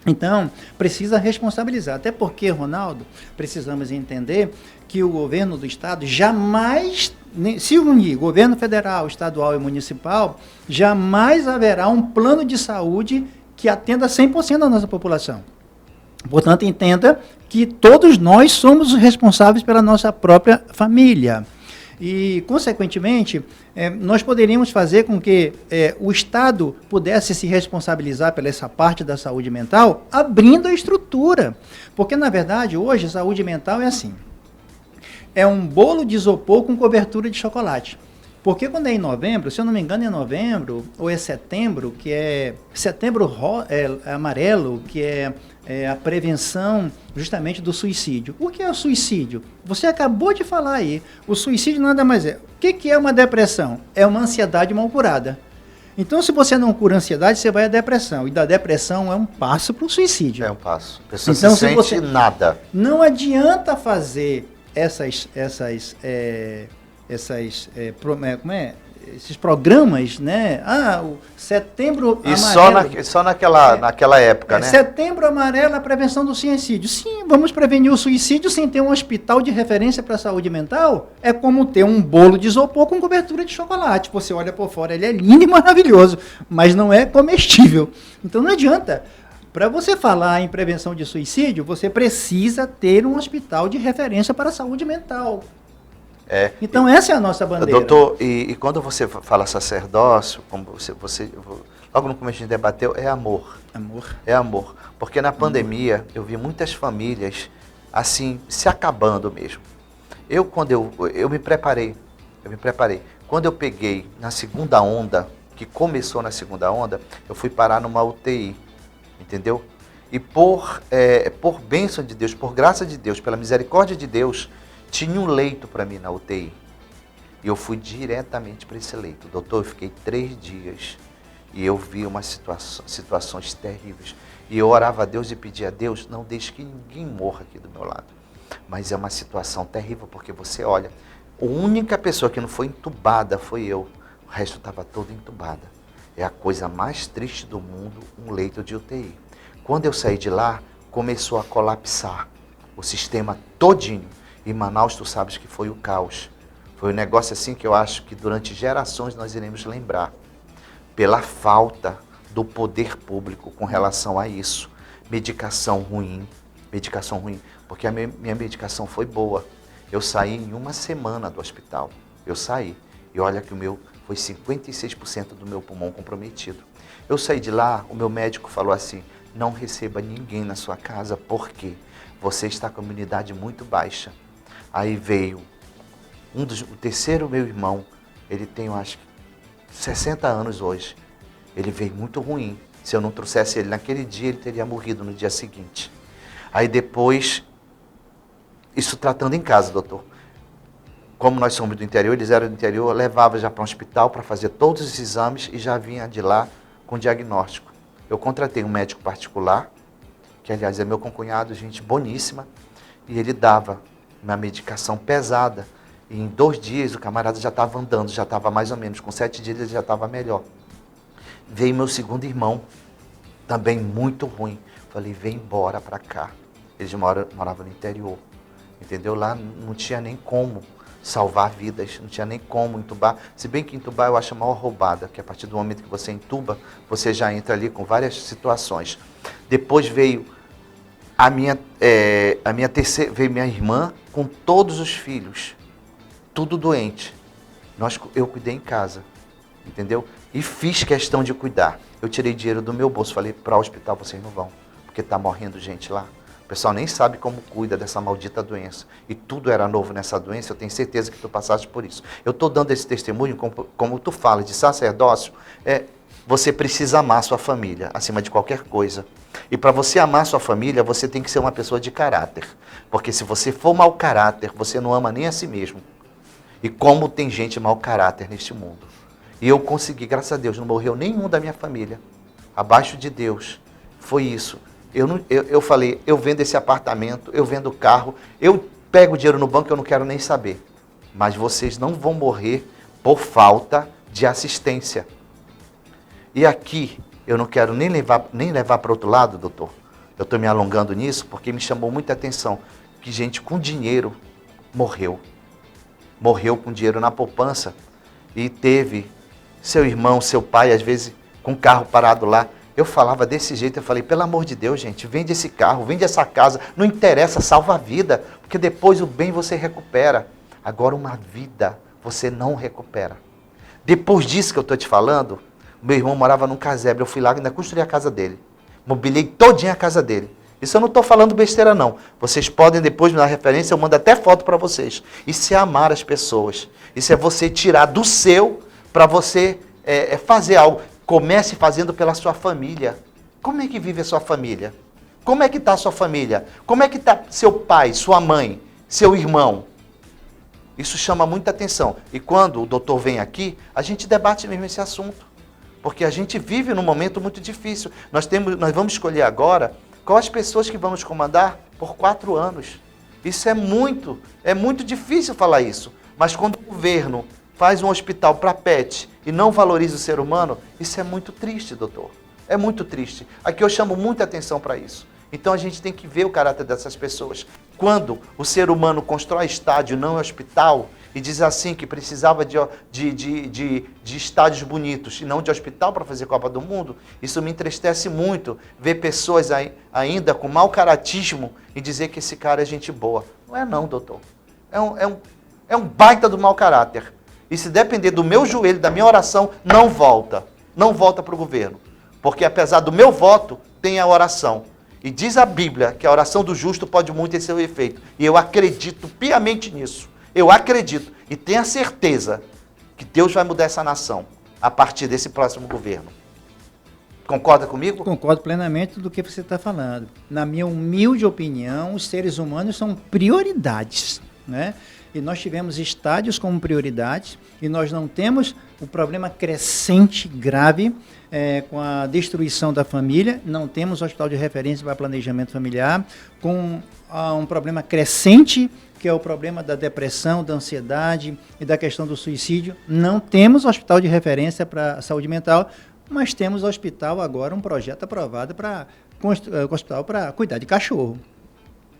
Então, precisa responsabilizar. Até porque, Ronaldo, precisamos entender que o governo do Estado jamais se unir, governo federal, estadual e municipal, jamais haverá um plano de saúde que atenda 100% da nossa população. Portanto, entenda que todos nós somos os responsáveis pela nossa própria família. E, consequentemente, nós poderíamos fazer com que o Estado pudesse se responsabilizar pela essa parte da saúde mental, abrindo a estrutura. Porque, na verdade, hoje, a saúde mental é assim. É um bolo de isopor com cobertura de chocolate. Porque quando é em novembro, se eu não me engano é novembro ou é setembro, que é setembro amarelo, que é a prevenção justamente do suicídio. O que é o suicídio? Você acabou de falar aí. O suicídio nada mais é. O que é uma depressão? É uma ansiedade mal curada. Então, se você não cura a ansiedade, você vai à depressão. E da depressão é um passo para o suicídio. É um passo. A pessoa então, se sente nada. Não adianta fazer esses programas, né? O setembro amarelo. E só naquela época, né? Setembro amarelo, a prevenção do suicídio. Sim, vamos prevenir o suicídio sem ter um hospital de referência para a saúde mental? É como ter um bolo de isopor com cobertura de chocolate. Você olha por fora, ele é lindo e maravilhoso, mas não é comestível. Então não adianta. Para você falar em prevenção de suicídio, você precisa ter um hospital de referência para a saúde mental. Então essa é a nossa bandeira. Doutor, e quando você fala sacerdócio, como você logo no começo a gente debateu, é amor. É amor. Porque na pandemia eu vi muitas famílias assim, se acabando mesmo. Quando eu me preparei. Quando eu peguei na segunda onda, que começou na segunda onda, eu fui parar numa UTI. Entendeu? E por bênção de Deus, por graça de Deus, pela misericórdia de Deus, tinha um leito para mim na UTI. E eu fui diretamente para esse leito. Doutor, eu fiquei 3 dias e eu vi umas situações terríveis. E eu orava a Deus e pedia a Deus, não deixe que ninguém morra aqui do meu lado. Mas é uma situação terrível, porque você olha, a única pessoa que não foi entubada foi eu. O resto estava todo entubada. É a coisa mais triste do mundo, um leito de UTI. Quando eu saí de lá, começou a colapsar o sistema todinho. Em Manaus, tu sabes que foi o caos. Foi um negócio assim que eu acho que durante gerações nós iremos lembrar, pela falta do poder público com relação a isso. Medicação ruim, porque a minha medicação foi boa. Eu saí em uma semana do hospital, eu saí. E olha que o meu foi 56% do meu pulmão comprometido. Eu saí de lá, o meu médico falou assim, não receba ninguém na sua casa, porque você está com a imunidade muito baixa. Aí veio o terceiro meu irmão, ele tem, eu acho, 60 anos hoje. Ele veio muito ruim. Se eu não trouxesse ele naquele dia, ele teria morrido no dia seguinte. Aí depois, isso tratando em casa, doutor. Como nós somos do interior, eles eram do interior, eu levava já para um hospital para fazer todos os exames e já vinha de lá com diagnóstico. Eu contratei um médico particular, que aliás é meu concunhado, gente boníssima, e ele dava uma medicação pesada. E em 2 dias o camarada já estava andando, já estava mais ou menos, com 7 dias ele já estava melhor. Veio meu segundo irmão, também muito ruim. Falei, vem embora para cá. Eles moravam no interior, entendeu? Lá não tinha nem como salvar vidas, não tinha nem como entubar. Se bem que entubar eu acho a maior roubada, que a partir do momento que você entuba, você já entra ali com várias situações. Depois veio veio minha irmã com todos os filhos, tudo doente. Eu cuidei em casa, entendeu? E fiz questão de cuidar. Eu tirei dinheiro do meu bolso, falei, para o hospital vocês não vão, porque está morrendo gente lá. O pessoal nem sabe como cuida dessa maldita doença. E tudo era novo nessa doença, eu tenho certeza que tu passaste por isso. Eu estou dando esse testemunho, como tu fala, de sacerdócio, você precisa amar sua família, acima de qualquer coisa. E para você amar sua família, você tem que ser uma pessoa de caráter. Porque se você for mau caráter, você não ama nem a si mesmo. E como tem gente mau caráter neste mundo. E eu consegui, graças a Deus, não morreu nenhum da minha família. Abaixo de Deus. Foi isso. Eu falei, eu vendo esse apartamento, eu vendo o carro, eu pego o dinheiro no banco, eu não quero nem saber. Mas vocês não vão morrer por falta de assistência. E aqui, eu não quero nem levar para outro lado, doutor. Eu estou me alongando nisso porque me chamou muita atenção que gente com dinheiro morreu. Morreu com dinheiro na poupança e teve seu irmão, seu pai, às vezes, com o carro parado lá. Eu falava desse jeito, eu falei, pelo amor de Deus, gente, vende esse carro, vende essa casa, não interessa, salva a vida, porque depois o bem você recupera. Agora uma vida você não recupera. Depois disso que eu estou te falando, meu irmão morava num casebre, eu fui lá e ainda construí a casa dele. Mobilei todinha a casa dele. Isso eu não estou falando besteira não. Vocês podem depois me dar referência, eu mando até foto para vocês. Isso é amar as pessoas. Isso é você tirar do seu para você fazer algo. Comece fazendo pela sua família. Como é que vive a sua família? Como é que está a sua família? Como é que está seu pai, sua mãe, seu irmão? Isso chama muita atenção. E quando o doutor vem aqui, a gente debate mesmo esse assunto. Porque a gente vive num momento muito difícil. Nós vamos escolher agora quais as pessoas que vamos comandar por 4 anos. Isso é muito difícil falar isso. Mas quando o governo faz um hospital para pet e não valoriza o ser humano, isso é muito triste, doutor. É muito triste. Aqui eu chamo muita atenção para isso. Então a gente tem que ver o caráter dessas pessoas. Quando o ser humano constrói estádio, não hospital, e diz assim que precisava de estádios bonitos e não de hospital para fazer Copa do Mundo, isso me entristece muito, ver pessoas ainda com mau caratismo e dizer que esse cara é gente boa. Não é não, doutor. É um baita do mau caráter. E se depender do meu joelho, da minha oração, não volta. Não volta para o governo. Porque apesar do meu voto, tem a oração. E diz a Bíblia que a oração do justo pode muito ter seu efeito. E eu acredito piamente nisso. Eu acredito e tenho a certeza que Deus vai mudar essa nação a partir desse próximo governo. Concorda comigo? Concordo plenamente do que você está falando. Na minha humilde opinião, os seres humanos são prioridades, né? E nós tivemos estádios como prioridade e nós não temos o problema crescente, grave, com a destruição da família, não temos hospital de referência para planejamento familiar, com um problema crescente, que é o problema da depressão, da ansiedade e da questão do suicídio. Não temos hospital de referência para saúde mental, mas temos hospital agora, um projeto aprovado para hospital para cuidar de cachorro.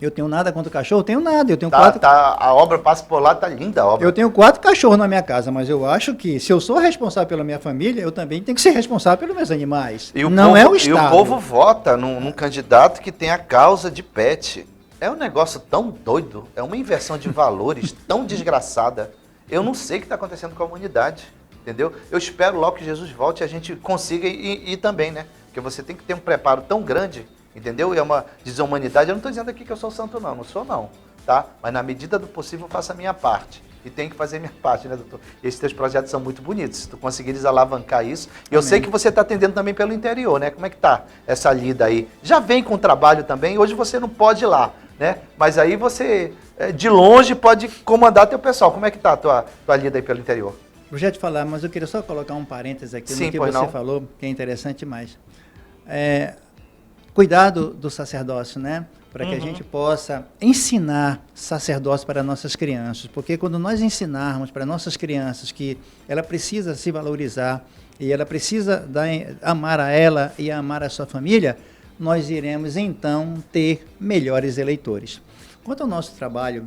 Eu tenho nada contra o cachorro? Eu tenho nada. Eu tenho A obra passa por lá, tá linda a obra. Eu tenho 4 cachorros na minha casa, mas eu acho que se eu sou responsável pela minha família, eu também tenho que ser responsável pelos meus animais. Não é o Estado. E o povo vota num candidato que tem a causa de pet. É um negócio tão doido, é uma inversão de valores tão desgraçada. Eu não sei o que está acontecendo com a humanidade, entendeu? Eu espero logo que Jesus volte e a gente consiga ir também, né? Porque você tem que ter um preparo tão grande, entendeu? E é uma desumanidade. Eu não estou dizendo aqui que eu sou santo, não sou não, tá? Mas na medida do possível eu faço a minha parte. E tenho que fazer a minha parte, né, doutor? Esses teus projetos são muito bonitos. Se tu conseguires alavancar isso. E eu sei que você está atendendo também pelo interior, né? Como é que tá essa lida aí? Já vem com trabalho também. Hoje você não pode ir lá, né? Mas aí você, de longe, pode comandar teu pessoal. Como é que tá a tua lida aí pelo interior? Eu já te falar, mas eu queria só colocar um parênteses aqui no que você falou, que é interessante demais. Cuidado do sacerdócio, né? Para que a gente possa ensinar sacerdócio para nossas crianças. Porque quando nós ensinarmos para nossas crianças que ela precisa se valorizar e ela precisa amar a ela e amar a sua família, nós iremos então ter melhores eleitores. Quanto ao nosso trabalho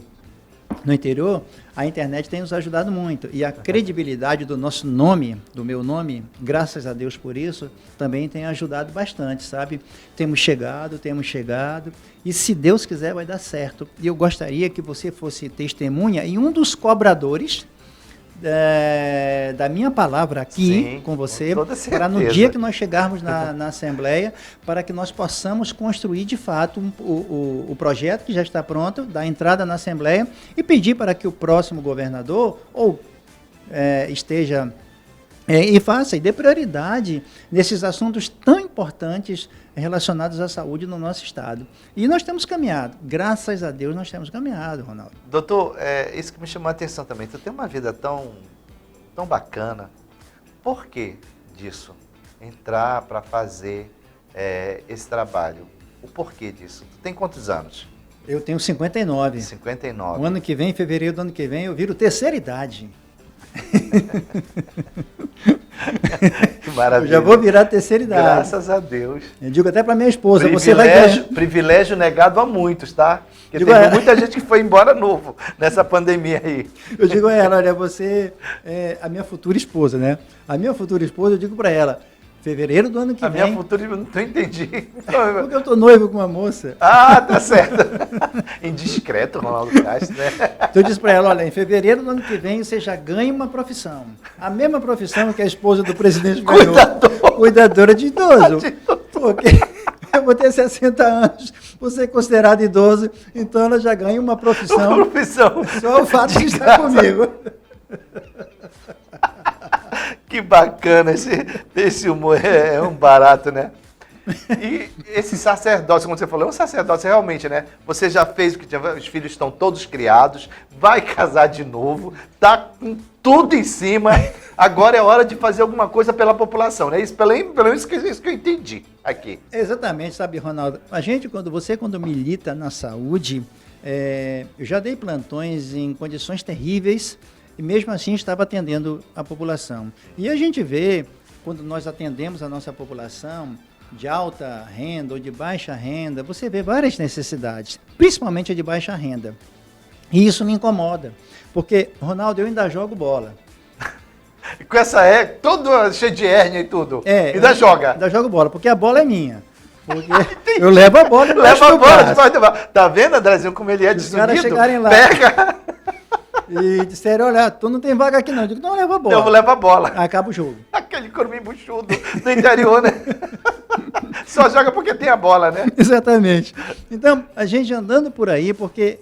no interior, a internet tem nos ajudado muito e a credibilidade do nosso nome, do meu nome, graças a Deus por isso, também tem ajudado bastante, sabe? Temos chegado e se Deus quiser vai dar certo. E eu gostaria que você fosse testemunha e um dos cobradores da minha palavra aqui. Sim, com você, para no dia que nós chegarmos na Assembleia, para que nós possamos construir de fato o projeto que já está pronto, da entrada na Assembleia, e pedir para que o próximo governador esteja e faça e dê prioridade nesses assuntos tão importantes relacionados à saúde no nosso estado. E nós temos caminhado, graças a Deus nós temos caminhado, Ronaldo. Doutor, isso que me chamou a atenção também, tu tem uma vida tão bacana, por que disso? Entrar para fazer esse trabalho, o porquê disso? Tu tem quantos anos? Eu tenho 59. 59. O ano que vem, em fevereiro do ano que vem, eu viro terceira idade. Que maravilha. Eu já vou virar terceira idade. Graças a Deus. Eu digo até para minha esposa, você vai ganhar. Privilégio negado a muitos, tá? Porque teve muita gente que foi embora novo nessa pandemia aí. Eu digo a ela, olha, você é a minha futura esposa, né? A minha futura esposa, eu digo para ela, fevereiro do ano que vem. A minha futura, eu não entendi. Porque eu tô noivo com uma moça. Ah, tá certo. Indiscreto, Ronaldo Castro, né? Então eu disse para ela, olha, em fevereiro do ano que vem você já ganha uma profissão. A mesma profissão que a esposa do presidente ganhou. Cuidadora de idoso. Porque eu vou ter 60 anos, vou ser considerado idoso, então ela já ganha uma profissão. Uma profissão. Só o fato de estar comigo. Que bacana, esse humor é um barato, né? E esse sacerdócio, como você falou, é um sacerdócio realmente, né? Você já fez o que tinha, os filhos estão todos criados, vai casar de novo, tá com tudo em cima, agora é hora de fazer alguma coisa pela população, né? Isso, pelo menos isso que eu entendi aqui. Exatamente, sabe, Ronaldo? A gente, quando milita na saúde, eu já dei plantões em condições terríveis, e mesmo assim estava atendendo a população. E a gente vê, quando nós atendemos a nossa população de alta renda ou de baixa renda, você vê várias necessidades, principalmente a de baixa renda. E isso me incomoda, porque, Ronaldo, eu ainda jogo bola. E com essa todo cheio de hérnia e tudo, ainda joga? Ainda jogo bola, porque a bola é minha. Porque eu levo a bola e leva a bola debaixo do braço. Tá vendo, Andrezinho, como ele é desumido? Os caras chegarem lá. Pega! E disseram, olha, tu não tem vaga aqui não. Eu digo, não, leva a bola. Eu vou levar a bola. Acaba o jogo. Aquele curumim buchudo do interior, né? Só joga porque tem a bola, né? Exatamente. Então, a gente andando por aí, porque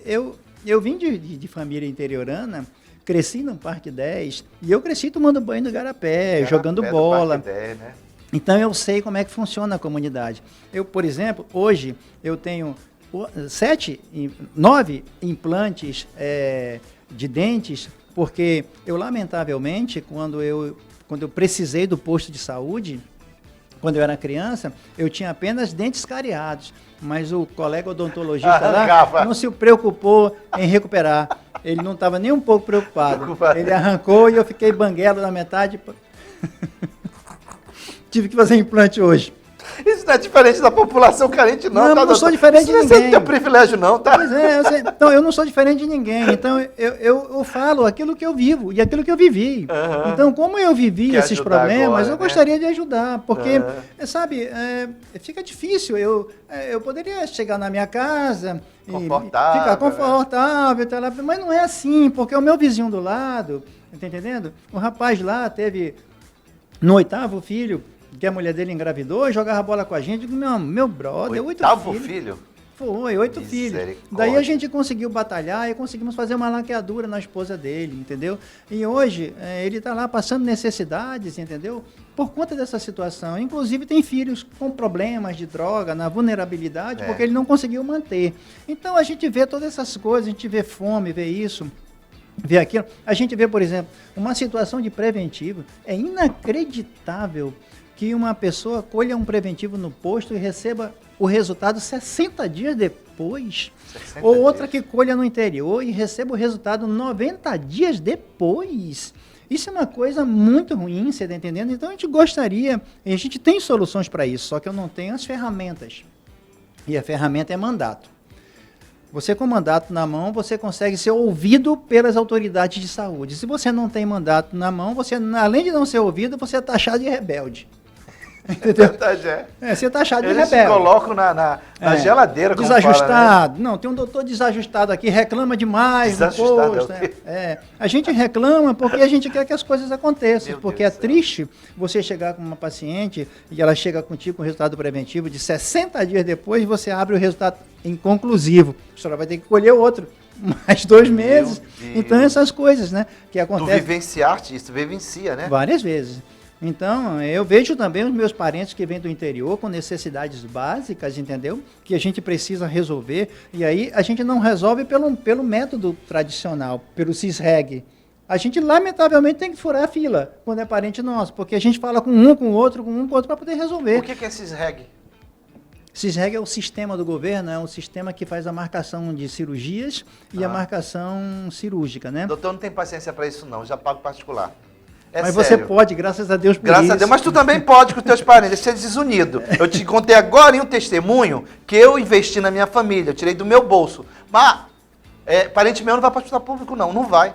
eu vim de família interiorana, cresci no Parque 10, e eu cresci tomando banho no Garapé, jogando bola. Parque 10, né? Então, eu sei como é que funciona a comunidade. Eu, por exemplo, hoje, eu tenho 9 implantes de dentes, porque eu, lamentavelmente, quando eu precisei do posto de saúde, quando eu era criança, eu tinha apenas dentes cariados, mas o colega odontologista lá não se preocupou em recuperar. Ele não estava nem um pouco preocupado. Ele arrancou e eu fiquei banguelo na metade. Tive que fazer implante hoje. Isso não é diferente da população carente, não. Não, Tá, eu não sou doutor? diferente de Isso não é ninguém. teu privilégio, não, tá? Pois é, então eu não sou diferente de ninguém. Então eu falo aquilo que eu vivo e aquilo que eu vivi. Aham. Então, como eu vivi Quer esses ajudar problemas, agora, eu né? gostaria de ajudar. Porque, Aham. sabe, fica difícil. Eu poderia chegar na minha casa e Confortável, ficar né? confortável, tá lá, mas não é assim, porque o meu vizinho do lado, tá entendendo? O rapaz lá teve no 8º filho, que a mulher dele engravidou, jogava bola com a gente. Eu digo, meu brother, 8 8º filhos. filho? Foi, 8 filhos. Misericórdia. Daí a gente conseguiu batalhar e conseguimos fazer uma laqueadura na esposa dele, entendeu? E hoje ele está lá passando necessidades, entendeu? Por conta dessa situação. Inclusive tem filhos com problemas de droga, na vulnerabilidade, porque ele não conseguiu manter. Então a gente vê todas essas coisas, a gente vê fome, vê isso, vê aquilo. A gente vê, por exemplo, uma situação de preventivo. É inacreditável que uma pessoa colha um preventivo no posto e receba o resultado 60 dias depois. 60 Ou outra dias. que colha no interior e receba o resultado 90 dias depois. Isso é uma coisa muito ruim, você está entendendo? Então a gente gostaria, e a gente tem soluções para isso, só que eu não tenho as ferramentas. E a ferramenta é mandato. Você com mandato na mão, você consegue ser ouvido pelas autoridades de saúde. Se você não tem mandato na mão, você, além de não ser ouvido, você é taxado de rebelde. Entendeu? Verdade, é. Você é taxado de Eles se rebelde. colocam na geladeira, como Desajustado. fala, né? Não, tem um doutor desajustado aqui, reclama demais no Desajustado posto. é o quê? A gente reclama porque a gente quer que as coisas aconteçam. Meu Porque Deus é do céu. triste você chegar com uma paciente e ela chega contigo com resultado preventivo de 60 dias depois e você abre o resultado inconclusivo. A senhora vai ter que colher outro. Mais 2 meses. Deus. Então essas coisas, né? Que Tu acontecem vivenciaste isso, tu vivencia, né? várias vezes. Então, eu vejo também os meus parentes que vêm do interior com necessidades básicas, entendeu? Que a gente precisa resolver. E aí a gente não resolve pelo método tradicional, pelo CISREG. A gente, lamentavelmente, tem que furar a fila quando é parente nosso, porque a gente fala com um, com o outro, para poder resolver. O que é esses reggae? CISREG é o sistema do governo, é um sistema que faz a marcação de cirurgias e a marcação cirúrgica, né? Doutor, não tem paciência pra isso não, já pago particular. É Mas sério. você pode, graças a Deus por Graças isso. a Deus, mas tu também pode com os teus parentes, ser desunido. Eu te contei agora em um testemunho que eu investi na minha família, eu tirei do meu bolso. Mas parente meu não vai para o hospital público não vai.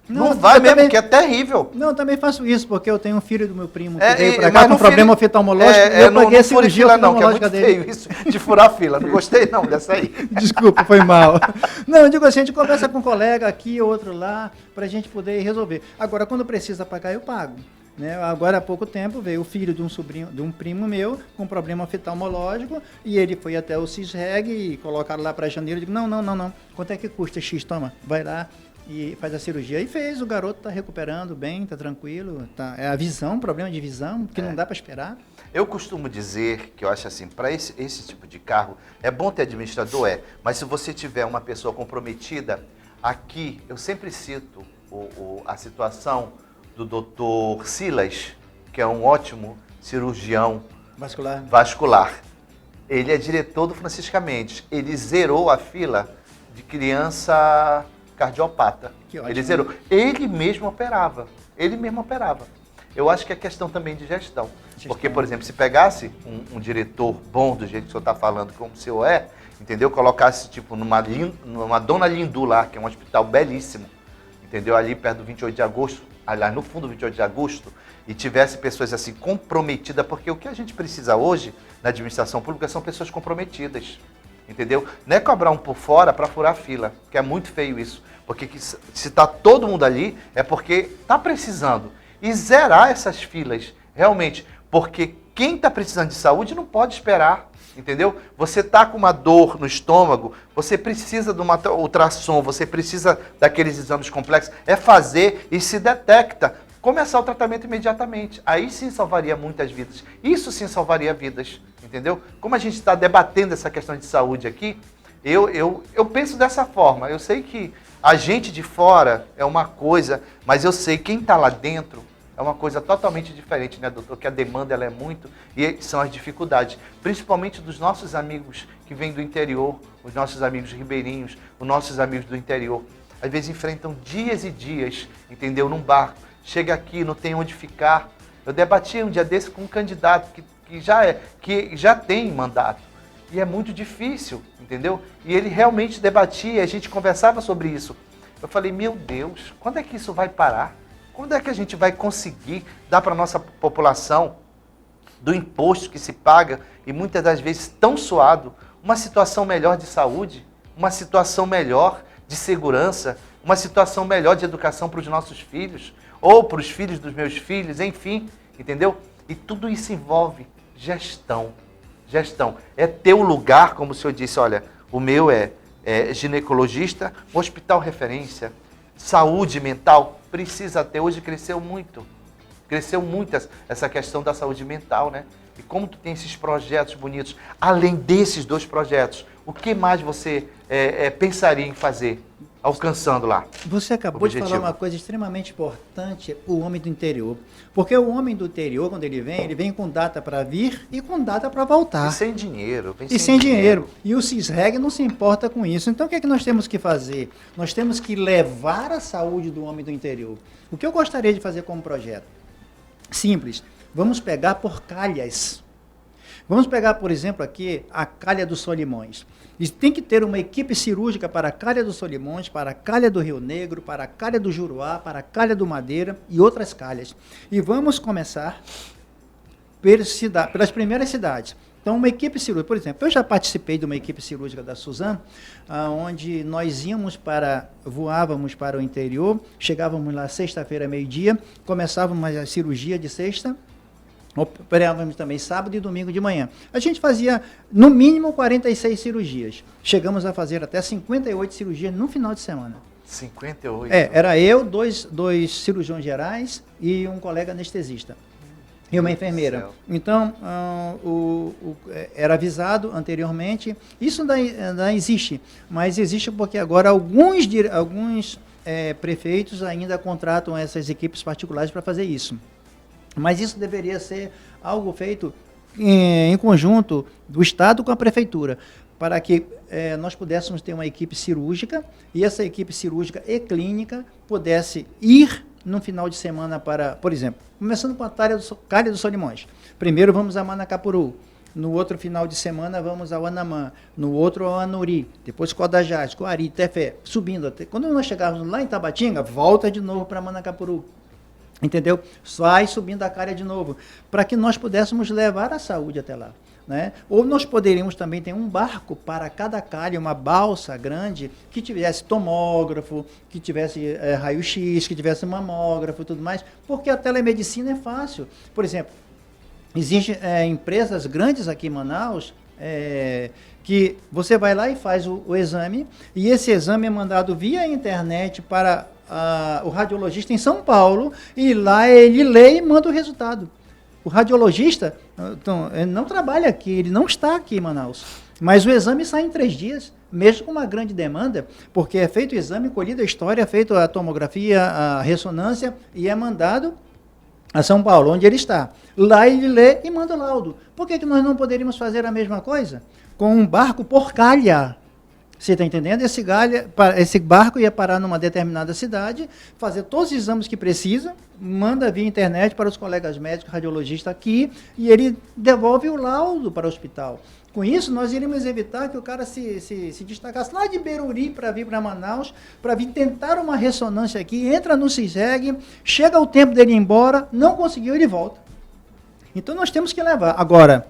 Não, Não, vai eu mesmo, também- que é terrível. Não, eu também faço isso, porque eu tenho um filho do meu primo que É, veio pra mas cá com não problema fure- oftalmológico e eu não, paguei a não fure cirurgia fila não, que é muito oftalmológica dele. feio isso, de furar fila. Não gostei não dessa aí. Desculpa, foi mal. Não, eu digo assim, a gente conversa com um colega aqui, outro lá, pra gente poder resolver. Agora, quando precisa pagar, eu pago. Né? Agora, há pouco tempo, veio o filho de um sobrinho, de um primo meu, com problema oftalmológico, e ele foi até o CISREG e colocaram lá para janeiro. Eu digo, não. Quanto é que custa X? Toma, vai lá e faz a cirurgia. E fez, o garoto tá recuperando bem, tá tranquilo. Tá. É a visão, problema de visão, que não dá para esperar. Eu costumo dizer que eu acho assim, para esse tipo de cargo, é bom ter administrador, mas se você tiver uma pessoa comprometida, aqui eu sempre cito a situação do doutor Silas, que é um ótimo cirurgião vascular. Ele é diretor do Francisca Mendes. Ele zerou a fila de criança cardiopata. Que ótimo. Ele zerou. Ele mesmo operava. Eu acho que é questão também de gestão. Porque, por exemplo, se pegasse um diretor bom do jeito que o senhor está falando, como o senhor é, entendeu? Colocasse, tipo, numa Dona Lindu lá, que é um hospital belíssimo, entendeu? Ali perto do 28 de agosto, aliás, no fundo do 28 de agosto, e tivesse pessoas assim comprometidas, porque o que a gente precisa hoje na administração pública são pessoas comprometidas, entendeu? Não é cobrar um por fora para furar a fila, que é muito feio isso, porque se está todo mundo ali, é porque está precisando. E zerar essas filas, realmente, porque quem está precisando de saúde não pode esperar, entendeu? Você está com uma dor no estômago, você precisa de uma ultrassom, você precisa daqueles exames complexos, é fazer e se detecta, começar o tratamento imediatamente. Aí sim salvaria muitas vidas. Isso sim salvaria vidas, entendeu? Como a gente está debatendo essa questão de saúde aqui, eu penso dessa forma. Eu sei que a gente de fora é uma coisa, mas eu sei quem está lá dentro é uma coisa totalmente diferente, né, doutor? Que a demanda ela é muito e são as dificuldades, principalmente dos nossos amigos que vêm do interior, os nossos amigos ribeirinhos, os nossos amigos do interior. Às vezes enfrentam dias e dias, entendeu? Num barco. Chega aqui, não tem onde ficar. Eu debati um dia desse com um candidato que que já tem mandato. E é muito difícil, entendeu? E ele realmente debatia, a gente conversava sobre isso. Eu falei, meu Deus, quando é que isso vai parar? Quando é que a gente vai conseguir dar para a nossa população, do imposto que se paga, e muitas das vezes tão suado, uma situação melhor de saúde, uma situação melhor de segurança, uma situação melhor de educação para os nossos filhos, ou para os filhos dos meus filhos, enfim, entendeu? E tudo isso envolve gestão. Gestão. É ter um lugar, como o senhor disse, olha, o meu é ginecologista, hospital referência, saúde mental, precisa ter. Hoje cresceu muito essa questão da saúde mental, né? E como tu tem esses projetos bonitos, além desses 2 projetos, o que mais você pensaria em fazer, alcançando lá? Você acabou de falar uma coisa extremamente importante, o homem do interior. Porque o homem do interior, quando ele vem com data para vir e com data para voltar. E sem dinheiro. E sem dinheiro. E o CISREG não se importa com isso. Então o que é que nós temos que fazer? Nós temos que levar a saúde do homem do interior. O que eu gostaria de fazer como projeto? Simples. Vamos pegar por calhas. Vamos pegar, por exemplo, aqui a Calha dos Solimões. E tem que ter uma equipe cirúrgica para a Calha dos Solimões, para a Calha do Rio Negro, para a Calha do Juruá, para a Calha do Madeira e outras calhas. E vamos começar pelas primeiras cidades. Então, uma equipe cirúrgica, por exemplo, eu já participei de uma equipe cirúrgica da Suzano, onde nós voávamos para o interior, chegávamos lá sexta-feira, meio-dia, começávamos a cirurgia de sexta, operávamos também sábado e domingo de manhã. A gente fazia, no mínimo, 46 cirurgias. Chegamos a fazer até 58 cirurgias no final de semana. 58? Era eu, dois cirurgiões gerais e um colega anestesista. E uma enfermeira. Então, era avisado anteriormente. Isso ainda existe, mas existe porque agora alguns prefeitos ainda contratam essas equipes particulares para fazer isso. Mas isso deveria ser algo feito em conjunto do Estado com a Prefeitura, para que nós pudéssemos ter uma equipe cirúrgica e essa equipe cirúrgica e clínica pudesse ir no final de semana para, por exemplo, começando com a Calha dos Solimões. Primeiro vamos a Manacapuru, no outro final de semana vamos ao Anamã, no outro ao Anuri, depois Codajás, Coari, Tefé, subindo até. Quando nós chegarmos lá em Tabatinga, volta de novo para Manacapuru. Entendeu? Vai subindo a Calha de novo, para que nós pudéssemos levar a saúde até lá. Né? Ou nós poderíamos também ter um barco para cada calha, uma balsa grande, que tivesse tomógrafo, que tivesse raio-x, que tivesse mamógrafo e tudo mais, porque a telemedicina é fácil. Por exemplo, existem empresas grandes aqui em Manaus, que você vai lá e faz o exame, e esse exame é mandado via internet para o radiologista em São Paulo, e lá ele lê e manda o resultado. O radiologista ele não trabalha aqui, ele não está aqui em Manaus. Mas o exame sai em 3 dias, mesmo com uma grande demanda, porque é feito o exame, colhida a história, é feito a tomografia, a ressonância, e é mandado a São Paulo, onde ele está. Lá ele lê e manda o laudo. Por que nós não poderíamos fazer a mesma coisa? Com um barco por calha. Você está entendendo? Esse barco ia parar numa determinada cidade, fazer todos os exames que precisa, manda via internet para os colegas médicos, radiologistas aqui, e ele devolve o laudo para o hospital. Com isso, nós iríamos evitar que o cara se destacasse lá de Beruri para vir para Manaus, para vir tentar uma ressonância aqui, entra no CISREG, chega o tempo dele ir embora, não conseguiu, ele volta. Então, nós temos que levar. Agora,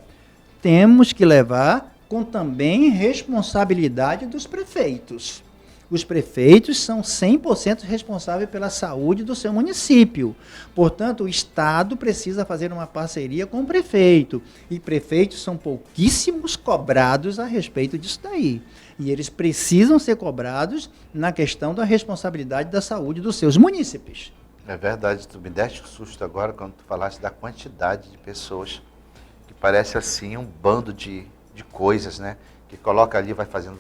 temos que levar com também responsabilidade dos prefeitos. Os prefeitos são 100% responsáveis pela saúde do seu município. Portanto, o Estado precisa fazer uma parceria com o prefeito. E prefeitos são pouquíssimos cobrados a respeito disso daí. E eles precisam ser cobrados na questão da responsabilidade da saúde dos seus munícipes. É verdade, tu me deste um susto agora quando tu falaste da quantidade de pessoas que parece assim um bando de coisas, né? Que coloca ali, vai fazendo.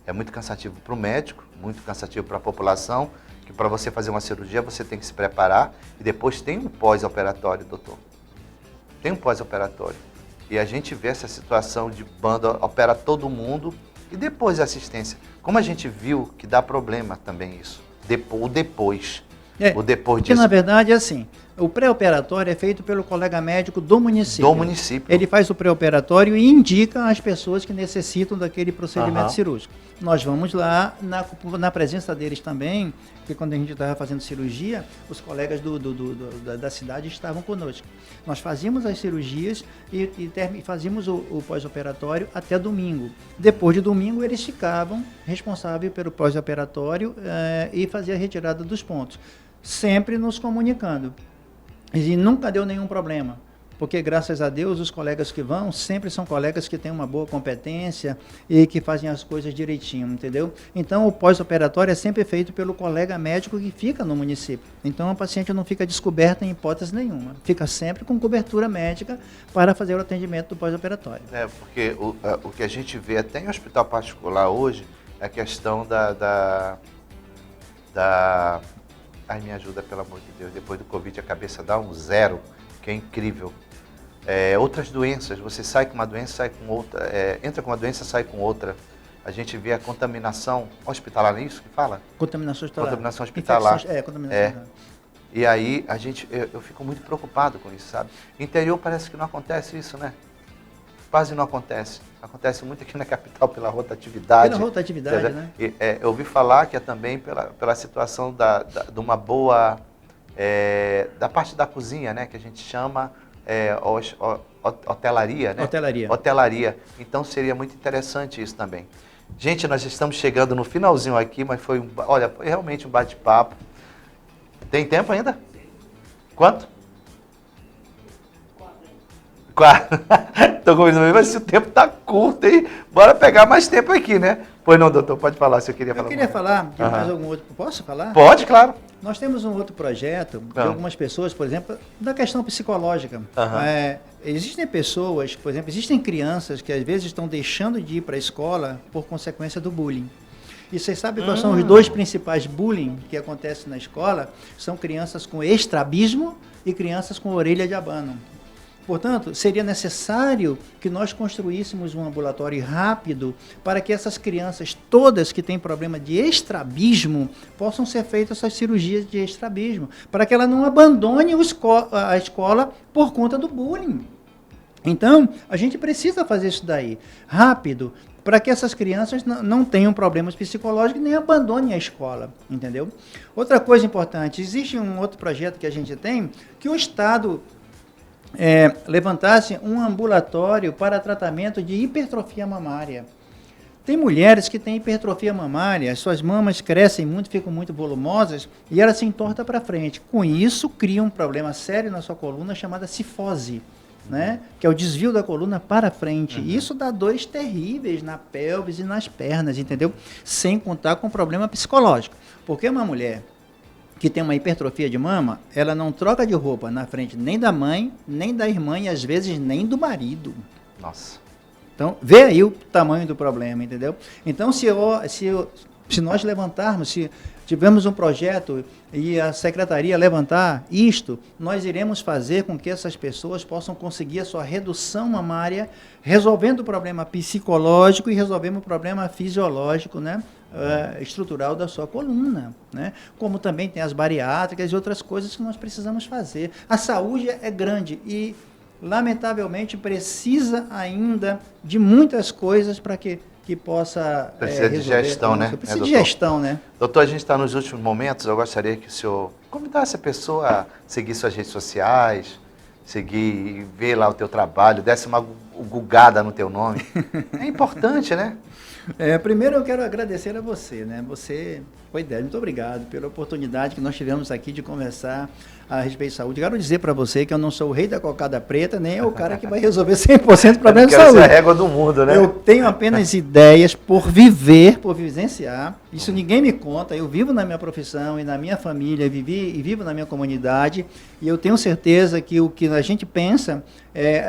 É muito cansativo para o médico, muito cansativo para a população, que para você fazer uma cirurgia você tem que se preparar e depois tem um pós-operatório, doutor. Tem um pós-operatório. E a gente vê essa situação de banda, opera todo mundo e depois a assistência. Como a gente viu que dá problema também isso, o depois disso. Porque na verdade é assim, O pré-operatório é feito pelo colega médico do município. Do município. Ele faz o pré-operatório e indica as pessoas que necessitam daquele procedimento cirúrgico. Nós vamos lá, na presença deles também, porque quando a gente estava fazendo cirurgia, os colegas da cidade estavam conosco. Nós fazíamos as cirurgias e fazíamos o pós-operatório até domingo. Depois de domingo, eles ficavam responsáveis pelo pós-operatório e faziam a retirada dos pontos, sempre nos comunicando. E nunca deu nenhum problema, porque graças a Deus os colegas que vão sempre são colegas que têm uma boa competência e que fazem as coisas direitinho, entendeu? Então o pós-operatório é sempre feito pelo colega médico que fica no município. Então a paciente não fica descoberta em hipótese nenhuma, fica sempre com cobertura médica para fazer o atendimento do pós-operatório. Porque o que a gente vê até em hospital particular hoje é a questão Ai, me ajuda, pelo amor de Deus. Depois do Covid, a cabeça dá um zero, que é incrível. Outras doenças, você sai com uma doença, sai com outra. Entra com uma doença, sai com outra. A gente vê a contaminação hospitalar, não é isso que fala? Contaminação hospitalar. Contaminação hospitalar. Contaminação. E aí, eu fico muito preocupado com isso, sabe? Interior parece que não acontece isso, né? Quase não acontece. Acontece muito aqui na capital pela rotatividade. Pela rotatividade, né? Eu ouvi falar que é também pela situação de uma boa... da parte da cozinha, né? Que a gente chama hotelaria, né? Hotelaria. Então seria muito interessante isso também. Gente, nós estamos chegando no finalzinho aqui, mas foi realmente um bate-papo. Tem tempo ainda? Quanto? 4. Estou convidando, mas se o tempo está curto, hein? Bora pegar mais tempo aqui, né? Pois não, doutor, pode falar, se eu queria falar. Eu queria falar de mais algum outro. Posso falar? Pode, claro. Nós temos um outro projeto de algumas pessoas, por exemplo, da questão psicológica. Existem pessoas, por exemplo, existem crianças que às vezes estão deixando de ir para a escola por consequência do bullying. E vocês sabem quais são os dois principais bullying que acontecem na escola? São crianças com estrabismo e crianças com orelha de abano. Portanto, seria necessário que nós construíssemos um ambulatório rápido para que essas crianças todas que têm problema de estrabismo possam ser feitas essas cirurgias de estrabismo, para que ela não abandone a escola por conta do bullying. Então, a gente precisa fazer isso daí rápido, para que essas crianças não tenham problemas psicológicos nem abandonem a escola, entendeu? Outra coisa importante, existe um outro projeto que a gente tem, que o Estado levantasse um ambulatório para tratamento de hipertrofia mamária. Tem mulheres que têm hipertrofia mamária, as suas mamas crescem muito, ficam muito volumosas e ela se entorta para frente. Com isso, cria um problema sério na sua coluna chamada cifose, né? Que é o desvio da coluna para frente. E isso dá dores terríveis na pelvis e nas pernas, entendeu? Sem contar com problema psicológico. Porque uma mulher que tem uma hipertrofia de mama, ela não troca de roupa na frente nem da mãe, nem da irmã e às vezes nem do marido. Nossa. Então, vê aí o tamanho do problema, entendeu? Então, se nós levantarmos, se tivermos um projeto e a secretaria levantar isto, nós iremos fazer com que essas pessoas possam conseguir a sua redução mamária, resolvendo o problema psicológico e resolvendo o problema fisiológico, né? Estrutural da sua coluna, né? Como também tem as bariátricas e outras coisas que nós precisamos fazer. A saúde é grande e, lamentavelmente, precisa ainda de muitas coisas para que possa precisa de gestão, né? Precisa de gestão, né? Doutor, a gente está nos últimos momentos, eu gostaria que o senhor convidasse a pessoa a seguir suas redes sociais, seguir e ver lá o teu trabalho, desse uma gugada no teu nome. É importante, né? Primeiro eu quero agradecer a você, né? Você foi ideia. Muito obrigado pela oportunidade que nós tivemos aqui de conversar a respeito de saúde. Quero dizer para você que eu não sou o rei da cocada preta, nem é o cara que vai resolver 100% do problema de saúde. Ser a régua do mundo, né? Eu tenho apenas ideias por viver, por vivenciar. Isso ninguém me conta. Eu vivo na minha profissão e na minha família, vivi e vivo na minha comunidade. E eu tenho certeza que o que a gente pensa,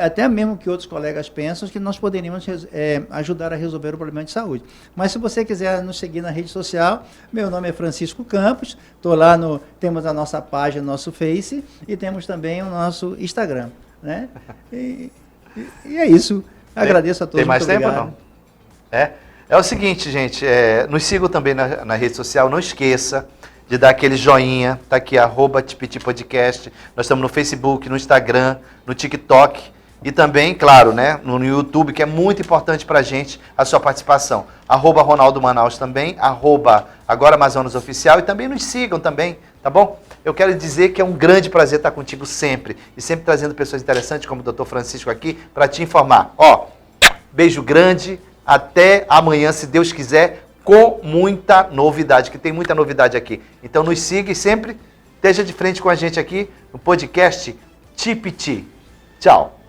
até mesmo que outros colegas pensam, que nós poderíamos ajudar a resolver o problema de saúde. Mas se você quiser nos seguir na rede social, meu nome é Francisco Campos, estou lá temos a nossa página, nosso Face, e temos também o nosso Instagram, né? E é isso. Agradeço a todos. Tem mais tempo ou obrigado. não? É o seguinte, gente, nos sigam também na rede social, não esqueça de dar aquele joinha. Tá aqui, @Tipiti Podcast. Nós estamos no Facebook, no Instagram, no TikTok e também, claro, né, no YouTube, que é muito importante pra gente a sua participação. @Ronaldo Manaus também, @Agora Amazonas Oficial, e também nos sigam também, tá bom? Eu quero dizer que é um grande prazer estar contigo sempre, e sempre trazendo pessoas interessantes como o Dr. Francisco aqui, para te informar. Ó, beijo grande, até amanhã, se Deus quiser, com muita novidade, que tem muita novidade aqui. Então nos siga e sempre esteja de frente com a gente aqui no podcast Tipiti. Tchau.